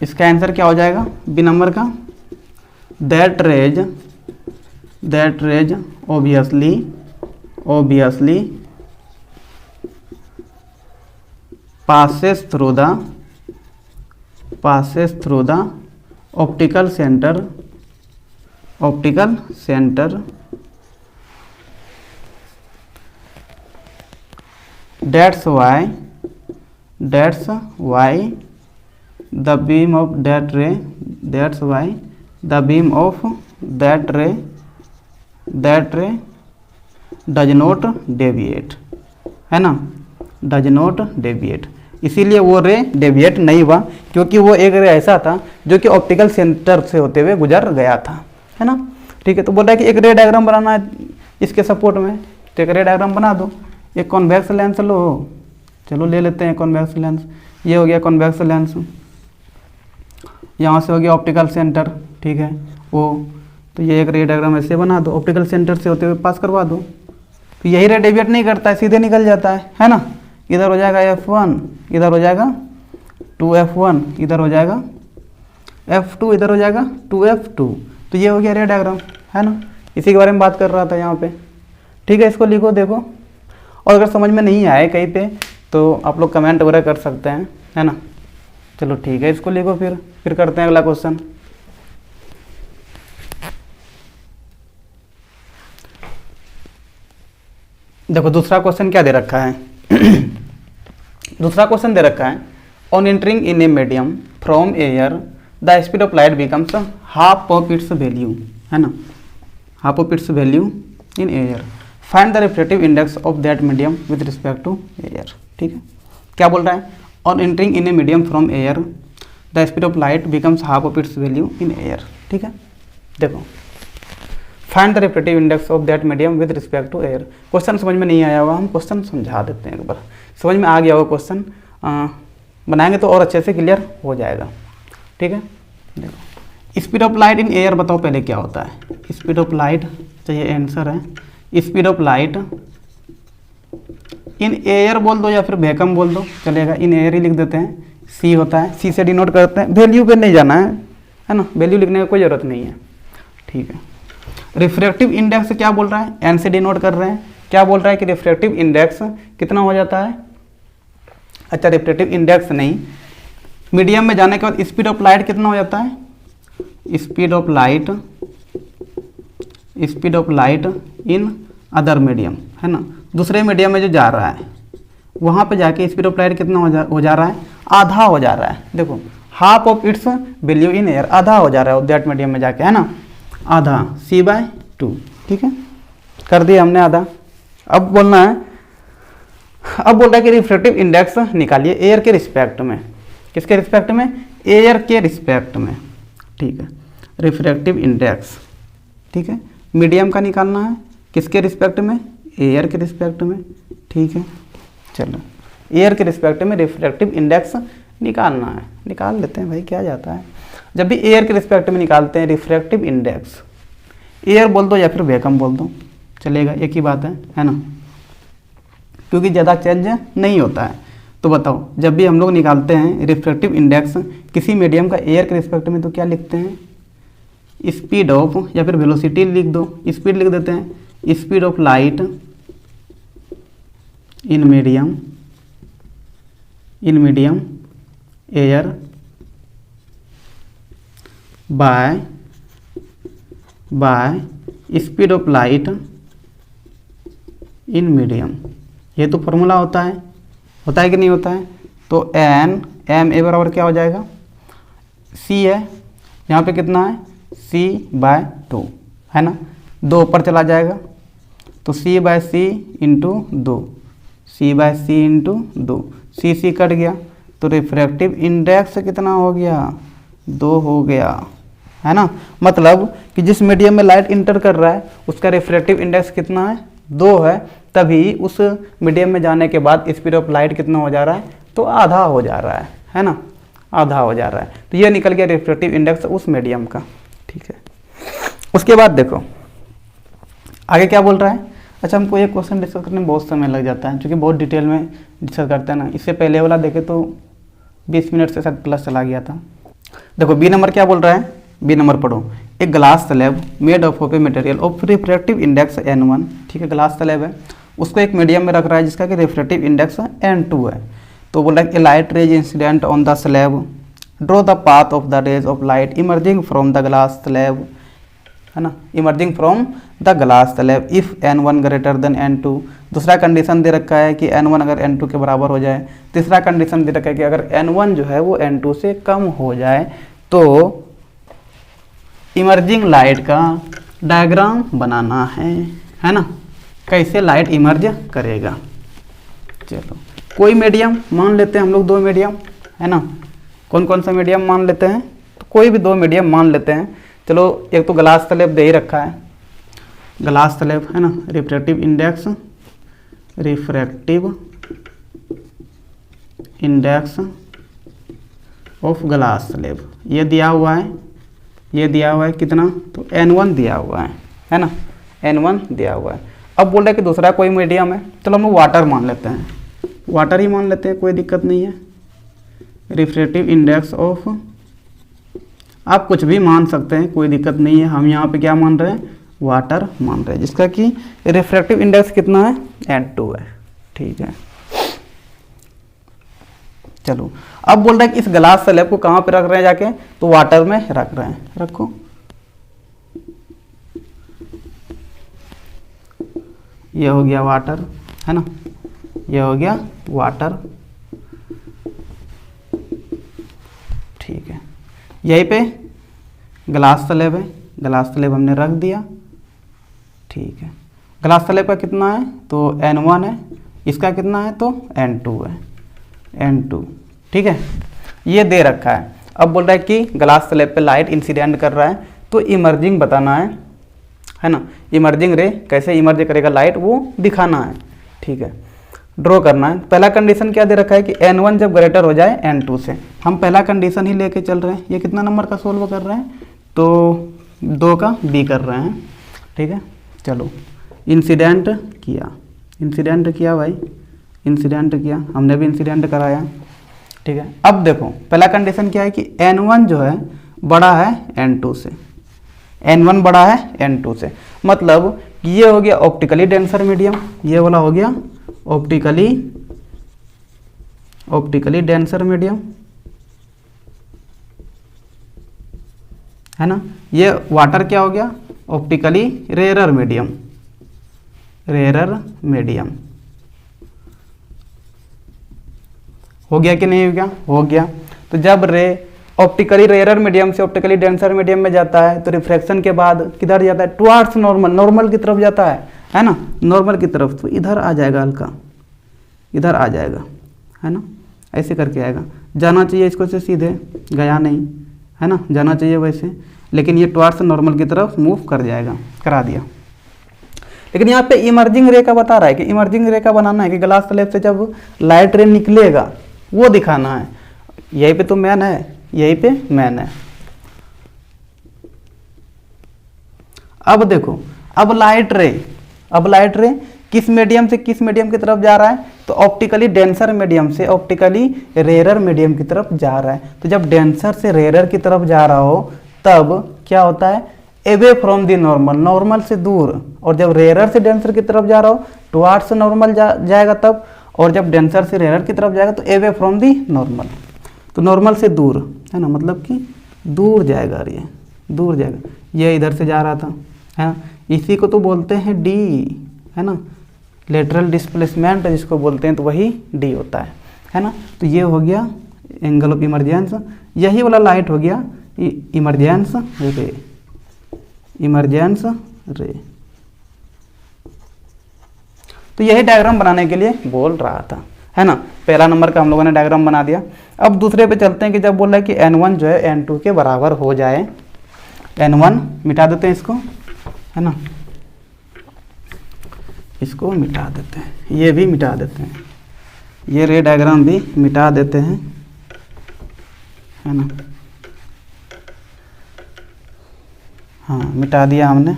इसका आंसर क्या हो जाएगा बी नंबर का, that rays obviously passes through the optical center that's why the beam of that ray does not deviate, है ना, does not deviate। इसीलिए वो रे डेविएट नहीं हुआ क्योंकि वो एक रे ऐसा था जो कि ऑप्टिकल सेंटर से होते हुए गुजर गया था, है ना, ठीक है। तो बोल रहा है कि एक रे डायग्राम बनाना है इसके सपोर्ट में, तो एक रे डायग्राम बना दो। एक कॉन्वेक्स लेंस लो, चलो ले लेते हैं कॉन्वेक्स लेंस। ये हो गया कॉन्वेक्स लेंस, यहाँ से हो गया ऑप्टिकल सेंटर, ठीक है वो। तो ये एक रे डायग्राम ऐसे बना दो, ऑप्टिकल सेंटर से होते हुए पास करवा दो। तो यही रे डेविएट नहीं करता है, सीधे निकल जाता है ना। इधर हो जाएगा F1, इधर हो जाएगा 2F1, इधर हो जाएगा F2, इधर हो जाएगा 2F2। तो ये हो गया रे डायग्राम, है ना। इसी के बारे में बात कर रहा था यहाँ पे, ठीक है। इसको लिखो, देखो, और अगर समझ में नहीं आए कहीं पे तो आप लोग कमेंट वगैरह कर सकते हैं, है ना। चलो ठीक है, इसको लिखो, फिर करते हैं अगला क्वेश्चन। देखो दूसरा क्वेश्चन क्या दे रखा है दूसरा क्वेश्चन दे रखा है, on entering in a medium from air the speed of light becomes half of its value, है ना, half of its value in air, find the refractive index of that medium with respect to air, ठीक है। क्या बोल रहा है, on entering in a medium from air the speed of light becomes half of its value in air, ठीक है। देखो find the refractive index of that medium with respect to air. Question समझ में नहीं आया होगा, हम क्वेश्चन समझा देते हैं एक बार। समझ में आ गया होगा क्वेश्चन, बनाएंगे तो और अच्छे से क्लियर हो जाएगा, ठीक है। देखो speed of light in air बताओ पहले क्या होता है। स्पीड ऑफ लाइट चाहिए, आंसर है speed of light in air बोल दो या फिर वैक्यूम बोल दो, चलेगा। इन एयर ही लिख देते हैं, सी होता है, सी से डिनोट करते हैं। वैल्यू पे नहीं जाना है ना, वैल्यू लिखने की कोई ज़रूरत नहीं है, ठीक है। रिफ्रैक्टिव इंडेक्स क्या बोल रहा है, एन से डिनोट कर रहे हैं। क्या बोल रहा है कि रिफ्रैक्टिव इंडेक्स कितना हो जाता है, अच्छा रिफ्रैक्टिव इंडेक्स नहीं, मीडियम में जाने के बाद स्पीड ऑफ लाइट कितना हो जाता है, speed of light in other medium, है ना, दूसरे मीडियम में जो जा रहा है वहाँ पे जाके स्पीड ऑफ लाइट कितना हो जा रहा है, आधा हो जा रहा है। देखो half of its value in air, आधा हो जा रहा है दैट मीडियम में जाके, है ना, आधा c/2। ठीक है, कर दिया हमने आधा। अब बोलना है, अब बोल रहा है कि रिफ्रैक्टिव इंडेक्स निकालिए एयर के रिस्पेक्ट में। किसके रिस्पेक्ट में, एयर के रिस्पेक्ट में। ठीक है, रिफ्रैक्टिव इंडेक्स, ठीक है, मीडियम का निकालना है, किसके रिस्पेक्ट में, एयर के रिस्पेक्ट में। ठीक है, चलो एयर के रिस्पेक्ट में रिफ्रैक्टिव इंडेक्स निकालना है, निकाल लेते हैं भाई, क्या जाता है। जब भी एयर के रिस्पेक्ट में निकालते हैं रिफ्रैक्टिव इंडेक्स, एयर बोल दो या फिर वैक्यूम बोल दो, चलेगा, एक ही बात है ना, क्योंकि ज़्यादा चेंज नहीं होता है। तो बताओ, जब भी हम लोग निकालते हैं रिफ्रैक्टिव इंडेक्स किसी मीडियम का एयर के रिस्पेक्ट में, तो क्या लिखते हैं, स्पीड ऑफ, या फिर वेलोसिटी लिख दो, स्पीड लिख देते हैं, speed of light in medium air by speed of light in medium. ये तो फॉर्मूला होता है कि नहीं होता है। तो एम ए बराबर क्या हो जाएगा, सी है, यहाँ पे कितना है, c/2, है ना, 2 ऊपर चला जाएगा, तो c/c into 2, c/c into 2, c cut गया, तो रिफ्रैक्टिव इंडेक्स कितना हो गया, 2 हो गया, है ना। मतलब कि जिस मीडियम में लाइट इंटर कर रहा है उसका रिफ्रैक्टिव इंडेक्स कितना है, 2 है, तभी उस मीडियम में जाने के बाद स्पीड ऑफ लाइट कितना हो जा रहा है, तो आधा हो जा रहा है ना, आधा हो जा रहा है। तो ये निकल गया रिफ्रैक्टिव इंडेक्स उस मीडियम का। ठीक है, उसके बाद देखो आगे क्या बोल रहा है। अच्छा, हमको ये क्वेश्चन डिस्कस करने में बहुत समय लग जाता है, क्योंकि बहुत डिटेल में डिस्कस करते हैं ना। इससे पहले वाला देखे तो 20 मिनट से शायद प्लस चला गया था। देखो बी नंबर क्या बोल रहा है, बी नंबर पढ़ो, एक glass slab made of a material of refractive index n1। ठीक है, ग्लास स्लैब है, उसको एक मीडियम में रख रहा है जिसका कि रिफ्रैक्टिव इंडेक्स n2 है। तो बोल रहा है a light rays incident on the slab, draw the path of the rays of light emerging from the glass slab, है ना, emerging from the glass slab if n1 greater than n2। दूसरा condition दे रखा है कि n1 अगर n2 के बराबर हो जाए। तीसरा कंडीशन दे रखा है कि अगर n1 जो है वो n2 से कम हो जाए तो इमर्जिंग लाइट का डायग्राम बनाना है ना, कैसे लाइट इमर्ज करेगा। चलो कोई मीडियम मान लेते हैं हम लोग, 2 मीडियम, है ना, कौन कौन सा मीडियम मान लेते हैं, तो कोई भी 2 मीडियम मान लेते हैं। चलो एक तो ग्लास स्लैब दे ही रखा है, ग्लास स्लैब, है ना, refractive index of glass slab, ये दिया हुआ है, ये दिया हुआ है कितना, तो n1 दिया हुआ है ना, n1 दिया हुआ है। अब बोल रहे कि दूसरा कोई मीडियम है, चलो हम लोग वाटर मान लेते हैं, वाटर ही मान लेते हैं, कोई दिक्कत नहीं है। रिफ्रैक्टिव इंडेक्स ऑफ, आप कुछ भी मान सकते हैं, कोई दिक्कत नहीं है। हम यहाँ पे क्या मान रहे हैं, वाटर मान रहे हैं, जिसका कि रिफ्रैक्टिव इंडेक्स कितना है, n2 है। ठीक है, चलो अब बोल रहा है कि इस ग्लास स्लैब को कहाँ पे रख रहे हैं जाके, तो वाटर में रख रहे हैं, रखो। ये हो गया वाटर, है ना, ये हो गया वाटर। ठीक है, यहीं पे ग्लास स्लैब है, ग्लास स्लैब हमने रख दिया। ठीक है, ग्लास स्लैब का कितना है, तो n1 है, इसका कितना है, तो n2 है, n2। ठीक है, ये दे रखा है। अब बोल रहा है कि ग्लास स्लैब पे लाइट इंसिडेंट कर रहा है, तो इमर्जिंग बताना है ना, इमर्जिंग रे कैसे इमर्ज करेगा लाइट वो दिखाना है। ठीक है, ड्रॉ करना है। पहला कंडीशन क्या दे रखा है कि n1 जब ग्रेटर हो जाए n2 से, हम पहला कंडीशन ही लेके चल रहे हैं। ये कितना नंबर का सोल्व कर रहे हैं, तो 2 का बी कर रहे हैं। ठीक है, चलो इंसिडेंट किया भाई, इंसिडेंट किया, हमने भी इंसिडेंट कराया। ठीक है, अब देखो पहला कंडीशन क्या है कि n1 जो है बड़ा है n2 से, n1 बड़ा है n2 से, मतलब ये हो गया ऑप्टिकली डेंसर मीडियम, ये वाला हो गया ऑप्टिकली डेंसर मीडियम। है ना। ये वाटर क्या हो गया, optically rarer medium, rarer medium हो गया कि नहीं हो गया, हो गया। तो जब रे ऑप्टिकली रेयरर मीडियम से ऑप्टिकली डेंसर मीडियम में जाता है तो रिफ्रैक्शन के बाद किधर जाता है, टुवार्ड्स नॉर्मल, नॉर्मल की तरफ जाता है ना, नॉर्मल की तरफ। तो इधर आ जाएगा हल्का, इधर आ जाएगा, है ना, ऐसे करके आएगा। जाना चाहिए इसको से सीधे, गया नहीं, है ना, जाना चाहिए वैसे, लेकिन ये टुवार्ड्स नॉर्मल की तरफ मूव कर जाएगा, करा दिया। लेकिन यहाँ पे इमर्जिंग रे का बता रहा है कि इमर्जिंग रे का बनाना है कि ग्लास स्लैब से जब लाइट रे निकलेगा वो दिखाना है। यहीं पे तो मैन है, यहीं पे मैन है। अब देखो, अब लाइट रे किस मीडियम से किस मीडियम की तरफ जा रहा है, तो ऑप्टिकली डेंसर मीडियम से ऑप्टिकली रेयरर मीडियम की तरफ जा रहा है। तो जब डेंसर से रेयरर की तरफ जा रहा हो तब क्या होता है, away from the normal, normal से दूर। और जब रेयरर से डेंसर की तरफ जा रहा हो टुवार्ड्स नॉर्मल जाएगा तब। और जब डेंसर से रेयरर की तरफ जाएगा तो अवे फ्रॉम दी नॉर्मल, तो नॉर्मल से दूर, है ना, मतलब कि दूर जाएगा, ये दूर जाएगा। ये इधर से जा रहा था, है ना, इसी को तो बोलते हैं डी, है ना, लेटरल डिस्प्लेसमेंट जिसको बोलते हैं, तो वही डी होता है ना। तो ये हो गया एंगल ऑफ इमर्जेंस, यही वाला लाइट हो गया इमर्जेंस रे, इमर्जेंस रे। तो यही डायग्राम बनाने के लिए बोल रहा था, है ना। पहला नंबर का हम लोगों ने डायग्राम बना दिया। अब दूसरे पे चलते हैं कि जब बोल रहा है कि N1 जो है N2 के बराबर हो जाए, N1 मिटा देते हैं इसको, है ना, इसको मिटा देते हैं, ये भी मिटा देते हैं, ये रे डायग्राम भी मिटा देते हैं, है ना। हाँ, मिटा दिया हमने।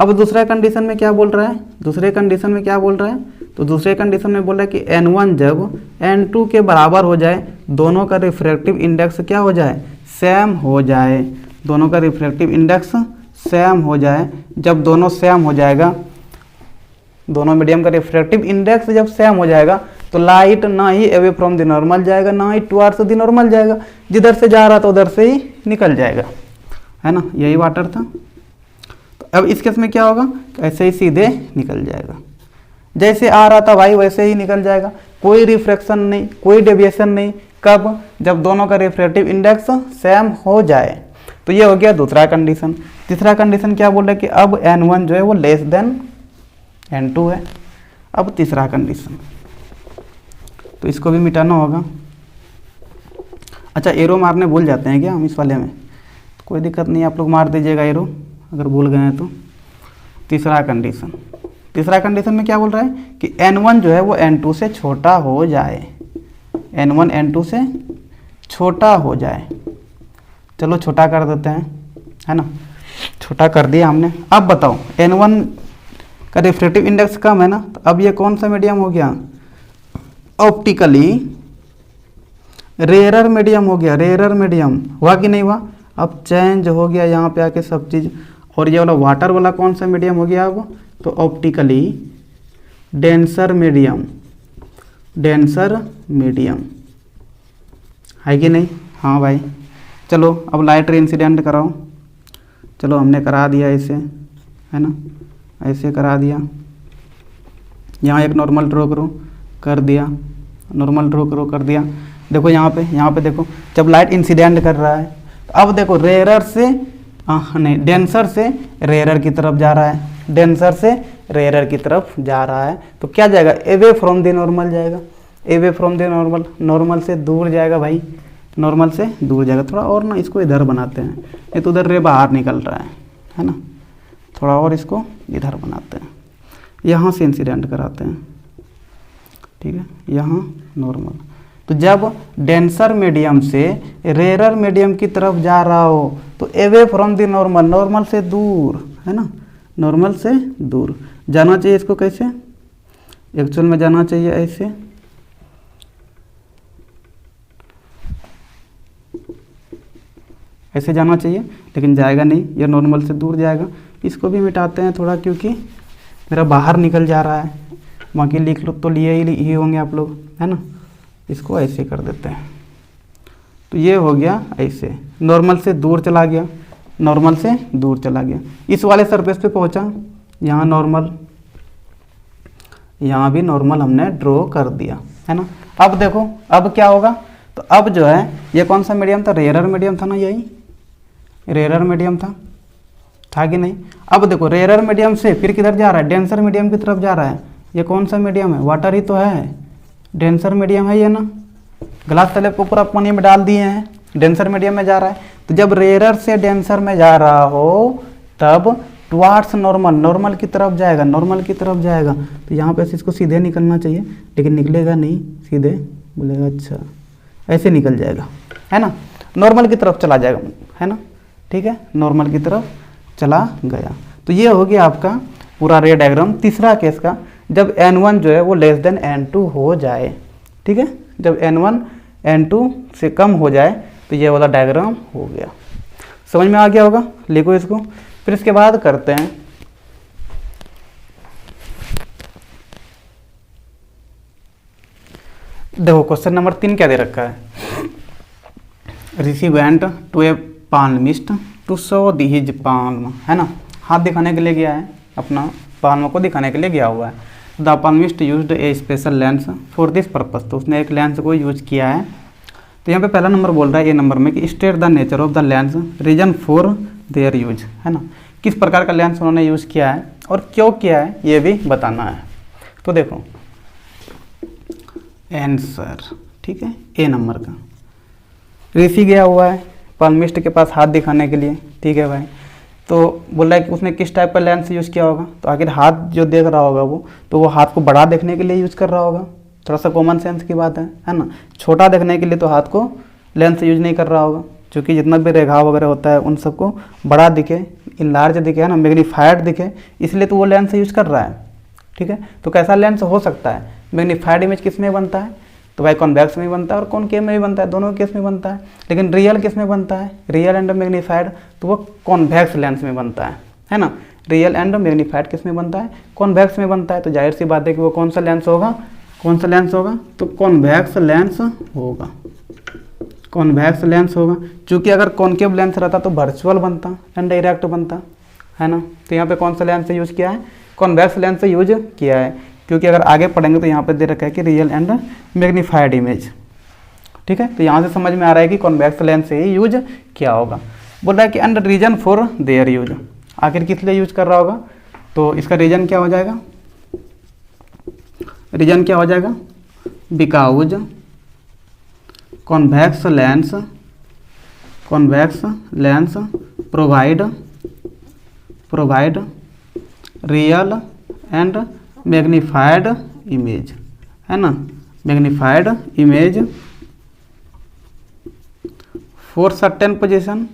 अब दूसरा कंडीशन में क्या बोल रहा है, दूसरे कंडीशन में क्या बोल रहा है, तो दूसरे कंडीशन में बोल रहा है कि N1 जब N2 के बराबर हो जाए, दोनों का रिफ्रैक्टिव इंडेक्स क्या हो जाए, सेम हो जाए, दोनों का रिफ्रैक्टिव इंडेक्स सेम हो जाए। जब दोनों सेम हो जाएगा, दोनों मीडियम का रिफ्रैक्टिव इंडेक्स जब सेम हो जाएगा तो लाइट ना ही अवे फ्रॉम द नॉर्मल जाएगा, ना ही टुवार्ड्स द नॉर्मल जाएगा, जिधर से जा रहा था उधर से ही निकल जाएगा, है ना। यही वाटर था। तो अब इस केस में क्या होगा, ऐसे ही सीधे निकल जाएगा, जैसे आ रहा था भाई वैसे ही निकल जाएगा, कोई रिफ्रैक्शन नहीं, कोई डेविएशन नहीं। कब, जब दोनों का रिफ्रैक्टिव इंडेक्स सेम हो जाए। तो ये हो गया दूसरा कंडीशन। तीसरा कंडीशन क्या बोल रहा है कि अब N1 जो है वो लेस देन N2 है। अब तीसरा कंडीशन, तो इसको भी मिटाना होगा। अच्छा, एरो मारने भूल जाते हैं क्या हम इस वाले में, तो कोई दिक्कत नहीं, आप लोग मार दीजिएगा एरो अगर भूल गए हैं तो। तीसरा कंडीशन, तीसरा कंडीशन में क्या बोल रहा है कि N1 जो है वो N2 से छोटा हो जाए, N1 N2 से छोटा हो जाए। चलो छोटा कर देते हैं, है ना, छोटा कर दिया हमने। अब बताओ N1 का रिफ्रैक्टिव इंडेक्स कम है ना, तो अब ये कौन सा मीडियम हो गया, ऑप्टिकली रेयरर मीडियम हो गया, रेयरर मीडियम हुआ कि नहीं हुआ। अब चेंज हो गया यहाँ पे आके सब चीज़। और ये वाला वाटर वाला कौन सा मीडियम हो गया अब, तो optically denser medium, denser medium है कि नहीं। हाँ भाई, चलो अब लाइट रे इंसिडेंट कराओ। चलो हमने करा दिया ऐसे, है ना, ऐसे करा दिया। यहाँ एक नॉर्मल ड्रॉ करो, कर दिया, नॉर्मल ड्रॉ करो, कर दिया। देखो यहाँ पे देखो, जब लाइट इंसिडेंट कर रहा है तो अब देखो रेयरर से नहीं, डेंसर से रेयरर की तरफ जा रहा है, डेंसर से रेयरर की तरफ जा रहा है, तो क्या जाएगा, अवे फ्रॉम द नॉर्मल जाएगा, away from the normal, normal से दूर जाएगा भाई, नॉर्मल से दूर जाएगा। थोड़ा और ना इसको इधर बनाते हैं, ये तो उधर रे बाहर निकल रहा है ना, थोड़ा और इसको इधर बनाते हैं, यहाँ से इंसिडेंट कराते हैं, ठीक है, यहाँ नॉर्मल। तो जब डेंसर मीडियम से रेयरर मीडियम की तरफ जा रहा हो तो away from the normal, normal से दूर, है ना, नॉर्मल से दूर जाना चाहिए। इसको कैसे, एक्चुअल में जाना चाहिए ऐसे, ऐसे जाना चाहिए, लेकिन जाएगा नहीं, ये नॉर्मल से दूर जाएगा। इसको भी मिटाते हैं थोड़ा, क्योंकि मेरा बाहर निकल जा रहा है। बाकी लिख लो तो लिए ही होंगे आप लोग, है ना। इसको ऐसे कर देते हैं, तो ये हो गया ऐसे, नॉर्मल से दूर चला गया, नॉर्मल से दूर चला गया, इस वाले सरफेस पे पहुंचा, यहाँ नॉर्मल, यहाँ भी नॉर्मल हमने ड्रॉ कर दिया, है ना। अब देखो अब क्या होगा, तो अब जो है ये कौन सा मीडियम था, रेयरर मीडियम था ना, यही रेयरर मीडियम था कि नहीं। अब देखो रेयरर मीडियम से फिर किधर जा रहा है, डेंसर मीडियम की तरफ जा रहा है। ये कौन सा मीडियम है, वाटर ही तो है, डेंसर मीडियम है ये ना, ग्लास स्लैब को पूरा पानी में डाल दिए हैं, डेंसर मीडियम में जा रहा है। तो जब रेयरर से डेंसर में जा रहा हो तब टुवार्ड्स नॉर्मल, नॉर्मल की तरफ जाएगा, नॉर्मल की तरफ जाएगा। तो यहाँ पे इसको सीधे निकलना चाहिए, लेकिन निकलेगा नहीं, सीधे बोलेगा अच्छा ऐसे निकल जाएगा, है ना, नॉर्मल की तरफ चला जाएगा, है ना, ठीक है, नॉर्मल की तरफ चला गया। तो ये हो गया आपका पूरा रे डायग्राम। तीसरा केस का, जब n1 जो है वो लेस देन n2 हो जाए, ठीक है, जब n1 n2 से कम हो जाए तो ये वाला डायग्राम हो गया। समझ में आ गया होगा, लिखो इसको। फिर इसके बाद करते हैं देखो क्वेश्चन नंबर 3 क्या दे रखा है, रिसीवेंट to a palmist to show his palm, है ना, हाथ दिखाने के लिए गया है, अपना पाल्म को दिखाने के लिए गया हुआ है। The palmist used a special lens for this purpose, तो उसने एक लेंस को यूज किया है। तो यहाँ पे पहला नंबर बोल रहा है, ये नंबर में कि state the nature of the lens, reason for their use, है ना, किस प्रकार का लेंस उन्होंने यूज किया है और क्यों किया है ये भी बताना है। तो देखो आंसर, ठीक है, ए नंबर का, ऋषि गया हुआ है पाल्मिस्ट के पास हाथ दिखाने के लिए, ठीक है भाई। तो बोल रहा है कि उसने किस टाइप का लेंस यूज़ किया होगा, तो आखिर हाथ जो देख रहा होगा वो हाथ को बड़ा देखने के लिए यूज़ कर रहा होगा, थोड़ा सा कॉमन सेंस की बात है ना। छोटा देखने के लिए तो हाथ को लेंस यूज नहीं कर रहा होगा, क्योंकि जितना भी रेखा वगैरह होता है उन सबको बड़ा दिखे, इनलार्ज दिखे, है ना, मैग्नीफाइड दिखे, इसलिए तो वो लेंस यूज कर रहा है, ठीक है। तो कैसा लेंस हो सकता है, मैग्नीफाइड इमेज किस में बनता है, तो भाई कॉन्वेक्स में बनता है और कॉनकेव में भी बनता है, दोनों केस में बनता है। लेकिन रियल किस में बनता है, रियल एंड मैग्नीफाइड, तो वो कॉन्वेक्स लेंस में बनता है ना। रियल एंड मैग्नीफाइड किस में बनता है, कॉन्वेक्स में बनता है। तो जाहिर सी बात है कि वो कौन सा लेंस होगा, कौन सा लेंस होगा, तो कॉन्वेक्स लेंस होगा, कॉन्वेक्स लेंस होगा। क्योंकि अगर कॉनकेव लेंस रहता तो वर्चुअल बनता एंड डायरेक्ट बनता, है ना। तो यहाँ पे कौन सा लेंस यूज किया है, कॉन्वेक्स लेंस यूज किया है, क्योंकि अगर आगे पढ़ेंगे तो यहाँ पे दे रखा है कि रियल एंड मैग्नीफाइड इमेज, ठीक है। तो यहाँ से समझ में आ रहा है कि कॉन्वेक्स लेंस से ही यूज किया होगा। बोल रहा है कि and reason for their use, आखिर किस लिए यूज कर रहा होगा, तो इसका रीजन क्या हो जाएगा, रीजन क्या हो जाएगा, because convex lens provide real and magnified image, है ना, magnified image for certain position,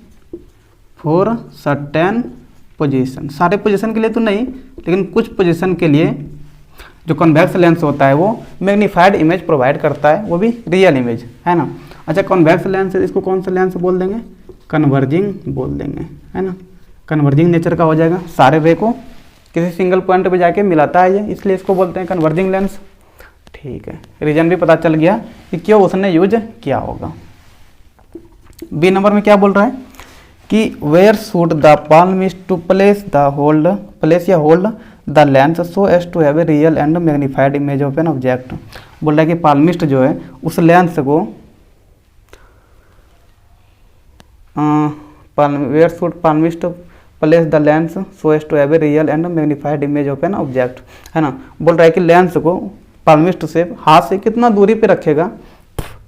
सारे पोजीशन के लिए तो नहीं, लेकिन कुछ पोजीशन के लिए जो कॉन्वेक्स लेंस होता है वो मैग्नीफाइड इमेज प्रोवाइड करता है, वो भी रियल इमेज, है ना। अच्छा, कॉन्वेक्स लेंस, इसको कौन सा लेंस बोल देंगे, कन्वर्जिंग बोल देंगे, है ना, कन्वर्जिंग नेचर का हो जाएगा, सारे रे को किसी सिंगल पॉइंट पे जाके मिलाता है ये, इसलिए इसको बोलते हैं कन्वर्जिंग लेंस, ठीक है। रीजन भी पता चल गया कि क्यों उसने यूज किया होगा। बी नंबर में क्या बोल रहा है कि where should the palmist to place या hold the lens so as to have a real and magnified image of an object. बोल रहा है कि पाल्मिस्ट जो है उस लेंस को where should palmist place the lens so as to have a real and magnified image of an object, है ना। बोल रहा है कि लेंस को पाल्मिस्ट से हाथ से कितना दूरी पे रखेगा,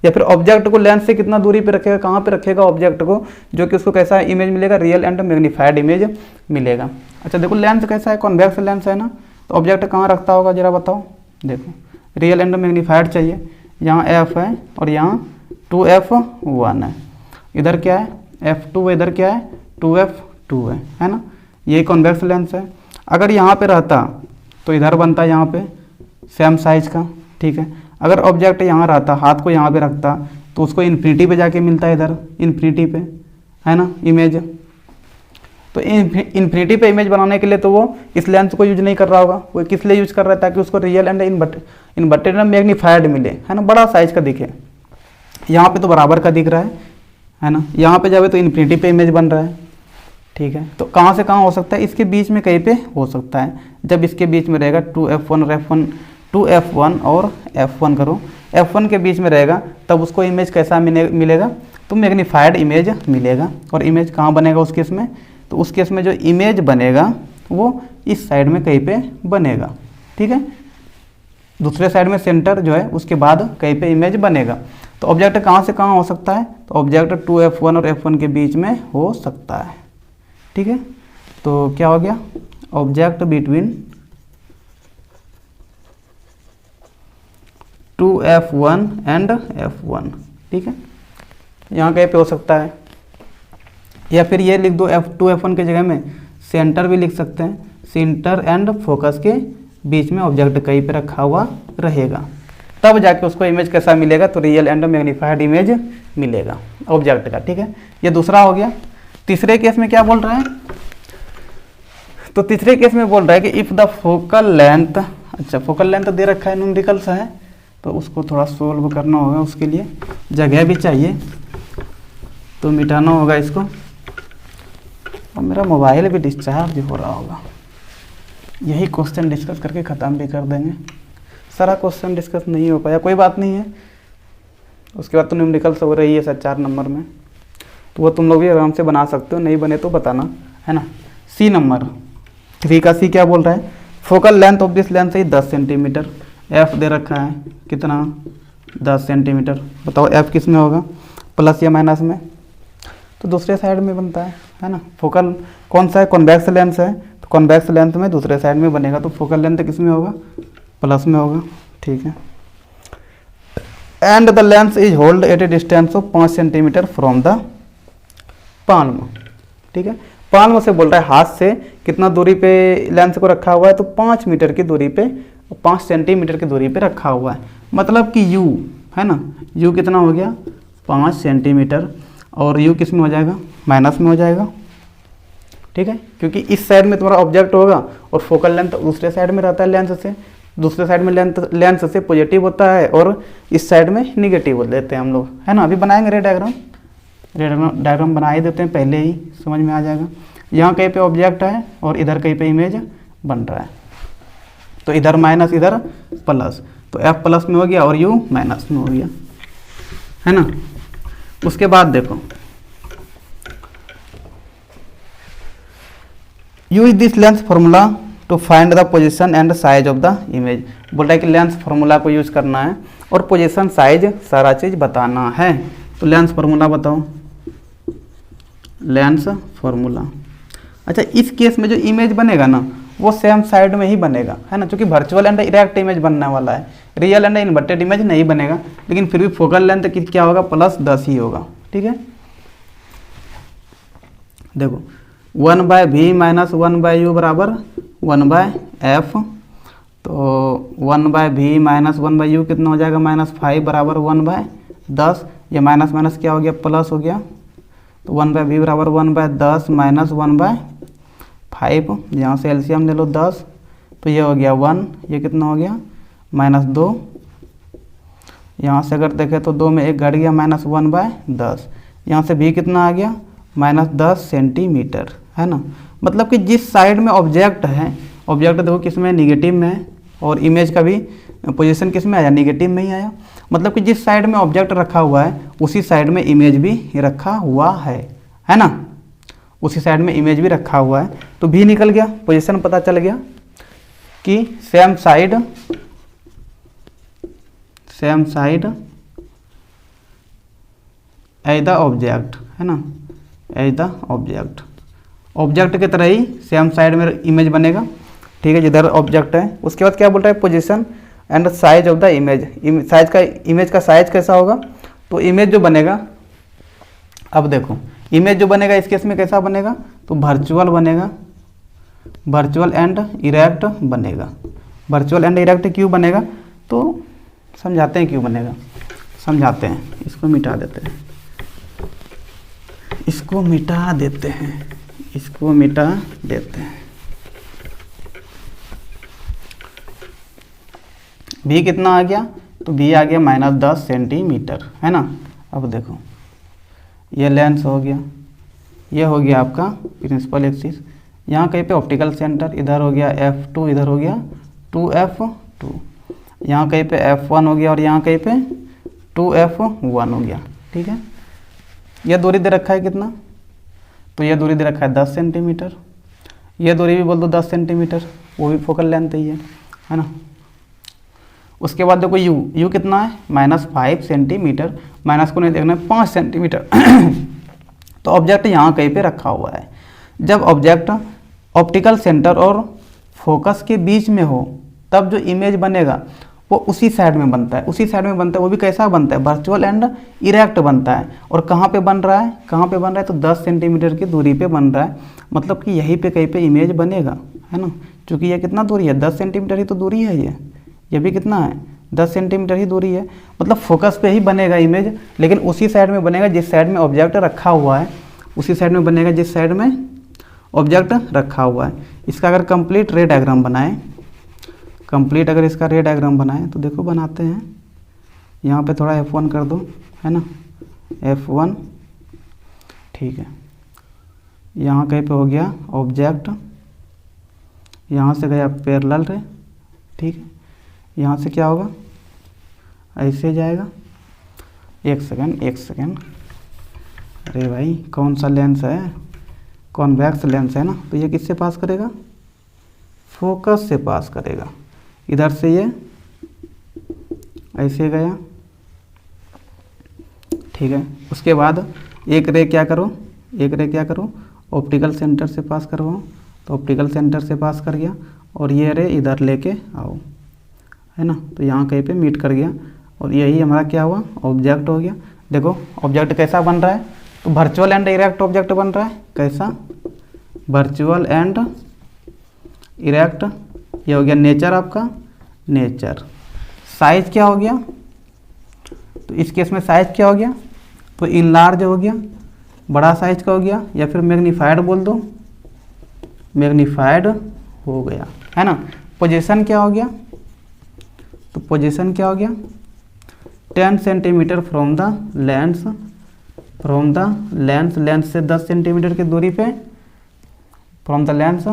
या फिर ऑब्जेक्ट को लेंस से कितना दूरी पे रखेगा, कहाँ पे रखेगा ऑब्जेक्ट को, जो कि उसको कैसा इमेज मिलेगा, रियल एंड मैग्नीफाइड इमेज मिलेगा। अच्छा देखो लेंस कैसा है, कॉन्वेक्स लेंस है ना, तो ऑब्जेक्ट कहाँ रखता होगा जरा बताओ। देखो रियल एंड मैग्नीफाइड चाहिए, यहाँ f है और यहाँ 2f1 है, इधर क्या है f2, इधर क्या है 2f2 है ना। ये कॉन्वेक्स लेंस है। अगर यहाँ पे रहता तो इधर बनता यहाँ पे सेम साइज का, ठीक है। अगर ऑब्जेक्ट यहाँ रहता, हाथ को यहाँ पे रखता, तो उसको इन्फिनिटी पे जाके मिलता है, इधर इन्फिनिटी पे, है ना इमेज। तो इन्फिनिटी पे इमेज बनाने के लिए तो वो इस लेंस को यूज नहीं कर रहा होगा, वो किस लिए यूज कर रहा है, ताकि उसको real and inverted and magnified मिले, है ना, बड़ा साइज का दिखे। यहाँ पे तो बराबर का दिख रहा है, है ना। यहाँ पे जावे तो इन्फिनिटी पे इमेज बन रहा है, ठीक है। तो कहाँ से कहाँ हो सकता है, इसके बीच में कहीं पे हो सकता है। जब इसके बीच में रहेगा 2f1 और f1, 2f1 और f1 करो, f1 के बीच में रहेगा, तब उसको इमेज कैसा मिलेगा, तो मैग्नीफाइड इमेज मिलेगा। और इमेज कहाँ बनेगा उस केस में, तो उस केस में जो इमेज बनेगा वो इस साइड में कहीं पे बनेगा, ठीक है। दूसरे साइड में सेंटर जो है उसके बाद कहीं पे इमेज बनेगा। तो ऑब्जेक्ट कहाँ से कहाँ हो सकता है, तो ऑब्जेक्ट 2f1 और f1 के बीच में हो सकता है, ठीक है। तो क्या हो गया, object between 2f1 and f1, ठीक है। यहाँ कहीं पे हो सकता है, या फिर ये लिख दो f2f1 के जगह में सेंटर भी लिख सकते हैं, सेंटर एंड फोकस के बीच में ऑब्जेक्ट कहीं पे रखा हुआ रहेगा, तब जाके उसको इमेज कैसा मिलेगा, तो रियल एंड मैग्नीफाइड इमेज मिलेगा ऑब्जेक्ट का, ठीक है। ये दूसरा हो गया। तीसरे केस में क्या बोल रहा है, तो तीसरे केस में बोल रहा है कि इफ़ द फोकल लेंथ, अच्छा फोकल लेंथ दे रखा है, न्यूमेरिकल सा है, तो उसको थोड़ा सोल्व करना होगा, उसके लिए जगह भी चाहिए, तो मिटाना होगा इसको। और मेरा मोबाइल भी डिस्चार्ज हो रहा होगा, यही क्वेश्चन डिस्कस करके ख़त्म भी कर देंगे। सारा क्वेश्चन डिस्कस नहीं हो पाया, कोई बात नहीं है। उसके बाद तो न्यूमेरिकल्स हो रही है सर 4 नंबर में, तो वो तुम लोग भी आराम से बना सकते हो, नहीं बने तो बताना, है ना। सी नंबर 3 का सी क्या बोल रहा है, focal length of this length है 10 सेंटीमीटर, एफ दे रखा है कितना 10 सेंटीमीटर। बताओ एफ किस में होगा, प्लस या माइनस में, तो दूसरे साइड में बनता है ना। फोकल कौन सा है, कॉन्वेक्स लेंस है, तो कॉन्वेक्स लेंथ में दूसरे साइड में बनेगा, तो फोकल लेंथ किस में होगा, प्लस में होगा, ठीक है। And the lens is hold at a distance of 5 centimetre from the palm, ठीक है। पाल्म से बोल रहा है हाथ से कितना दूरी पे लेंस को रखा हुआ है, तो 5 मीटर की दूरी पे, 5 सेंटीमीटर की दूरी पे रखा हुआ है। मतलब कि u है ना, u कितना हो गया 5 सेंटीमीटर, और u किस में हो जाएगा, माइनस में हो जाएगा, ठीक है। क्योंकि इस साइड में तुम्हारा ऑब्जेक्ट होगा और फोकल लेंथ दूसरे साइड में रहता है लेंस से, दूसरे साइड में लेंस से पॉजिटिव होता है और इस साइड में निगेटिव देते हैं हम लोग, है ना। अभी बनाएंगे रे डायग्राम बना ही देते हैं, पहले ही समझ में आ जाएगा। यहाँ कहीं पे ऑब्जेक्ट है और इधर कहीं पे इमेज बन रहा है, तो इधर माइनस इधर प्लस, तो एफ प्लस में हो गया और यू माइनस में हो गया, है ना। उसके बाद देखो use this lens formula to find the position and size of the image. बोल रहा है कि लेंस फार्मूला को यूज करना है और पोजीशन साइज सारा चीज बताना है। तो लेंस फार्मूला बताओ, लेंस फार्मूला। अच्छा इस केस में जो इमेज बनेगा ना वो सेम साइड में ही बनेगा, है ना, क्योंकि वर्चुअल एंड इरेक्ट इमेज बनने वाला है, रियल एंड इन्वर्टेड इमेज नहीं बनेगा। लेकिन फिर भी फोकल लेंथ क्या होगा, +10 ही होगा, ठीक है। देखो 1/v - 1/u बराबर 1/f, तो 1/v - 1/u कितना हो जाएगा, -5 बराबर 1/10। ये माइनस माइनस क्या हो गया, प्लस हो गया, तो 1/v बराबर 1/10 - 1/5। यहाँ से एलसीएम ले लो 10, तो ये हो गया 1, ये कितना हो गया -2। यहाँ से अगर देखें तो 2 में 1 घट गया, -1/10। यहाँ से v कितना आ गया, -10 सेंटीमीटर, है ना। मतलब कि जिस साइड में ऑब्जेक्ट है, ऑब्जेक्ट देखो किस में, निगेटिव में है, और इमेज का भी पोजीशन किस में आया, निगेटिव में ही आया। मतलब कि जिस साइड में ऑब्जेक्ट रखा हुआ है उसी साइड में इमेज भी रखा हुआ है ना, उसी साइड में इमेज भी रखा हुआ है। तो भी निकल गया, पोजीशन पता चल गया कि same side as the object, है ना, एज द ऑब्जेक्ट की तरह ही सेम साइड में इमेज बनेगा, ठीक है, जिधर ऑब्जेक्ट है। उसके बाद क्या बोल रहा है, position and size of the image. Image का साइज कैसा होगा, तो इमेज जो बनेगा, अब देखो इमेज जो बनेगा इस केस में कैसा बनेगा, तो वर्चुअल बनेगा, वर्चुअल एंड इरेक्ट बनेगा। वर्चुअल एंड इरेक्ट क्यों बनेगा, तो समझाते हैं क्यों बनेगा, समझाते हैं। इसको मिटा देते हैं, इसको मिटा देते हैं, इसको मिटा देते हैं। भी कितना आ गया, तो भी आ गया -10 सेंटीमीटर, है ना। अब देखो ये लेंस हो गया, ये हो गया आपका प्रिंसिपल एक्सिस। यहाँ कहीं पे ऑप्टिकल सेंटर, इधर हो गया F2, इधर हो गया 2F2, यहाँ कहीं पे F1 हो गया और यहाँ कहीं पे 2F1 हो गया। ठीक है, यह दूरी दे रखा है कितना, तो यह दूरी दे रखा है 10 सेंटीमीटर। यह दूरी भी बोल दो 10 सेंटीमीटर, वो भी फोकल लेंथ ही है ना। उसके बाद देखो यू कितना है, -5 सेंटीमीटर, माइनस को नहीं देखना है, 5 सेंटीमीटर। तो ऑब्जेक्ट यहाँ कहीं पे रखा हुआ है। जब ऑब्जेक्ट ऑप्टिकल सेंटर और फोकस के बीच में हो तब जो इमेज बनेगा वो उसी साइड में बनता है, उसी साइड में बनता है। वो भी कैसा बनता है, वर्चुअल एंड इरेक्ट बनता है। और कहाँ पे बन रहा है, कहाँ पे बन रहा है, तो 10 सेंटीमीटर की दूरी पे बन रहा है। मतलब कि यहीं पे कहीं पे इमेज बनेगा, है ना। क्योंकि ये कितना दूरी है, 10 सेंटीमीटर ही तो दूरी है। ये भी कितना है, 10 सेंटीमीटर ही दूरी है। मतलब फोकस पे ही बनेगा इमेज, लेकिन उसी साइड में बनेगा जिस साइड में ऑब्जेक्ट रखा हुआ है, उसी साइड में बनेगा जिस साइड में ऑब्जेक्ट रखा हुआ है। इसका अगर कंप्लीट रे डायग्राम बनाएं, कंप्लीट अगर इसका रे डायग्राम बनाएं तो देखो बनाते हैं। यहाँ पे थोड़ा F1 कर दो, है ना, F1। ठीक है, यहाँ कहीं पे हो गया ऑब्जेक्ट, यहाँ से गया पैरेलल रे। ठीक है, यहाँ से क्या होगा, ऐसे जाएगा। एक सेकेंड, अरे भाई कौन सा लेंस है, कॉन्वेक्स लेंस है ना, तो ये किससे पास करेगा, फोकस से पास करेगा। इधर से ये ऐसे गया। ठीक है, उसके बाद एक रे क्या करो, ऑप्टिकल सेंटर से पास करवाओ। तो ऑप्टिकल सेंटर से पास कर गया और ये रे इधर लेके आओ, है ना। तो यहाँ कहीं पे मीट कर गया और यही हमारा क्या हुआ, ऑब्जेक्ट हो गया। देखो ऑब्जेक्ट कैसा बन रहा है, तो वर्चुअल एंड इरेक्ट ऑब्जेक्ट बन रहा है। कैसा, वर्चुअल एंड इरेक्ट। ये हो गया नेचर आपका, नेचर। साइज क्या हो गया, तो इस केस में साइज क्या हो गया, तो इनलार्ज हो गया, बड़ा साइज का हो गया, या फिर मैग्नीफाइड बोल दो, मैग्नीफाइड हो गया, है ना। पोजीशन क्या हो गया, तो पोजीशन क्या हो गया, 10 centimetre from the lens, lens से 10 सेंटीमीटर की दूरी पे, from the lens,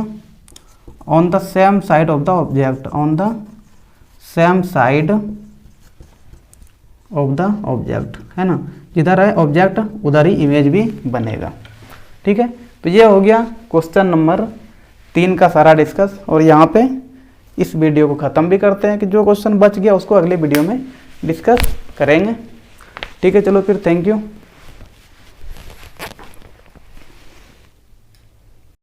on the same side of the object, on the same side of the object, है ना। जिधर है ऑब्जेक्ट उधर ही इमेज भी बनेगा। ठीक है, तो ये हो गया क्वेश्चन नंबर 3 का सारा डिस्कस। और यहाँ पे इस वीडियो को ख़त्म भी करते हैं कि जो क्वेश्चन बच गया उसको अगले वीडियो में डिस्कस करेंगे। ठीक है, चलो फिर, थैंक यू।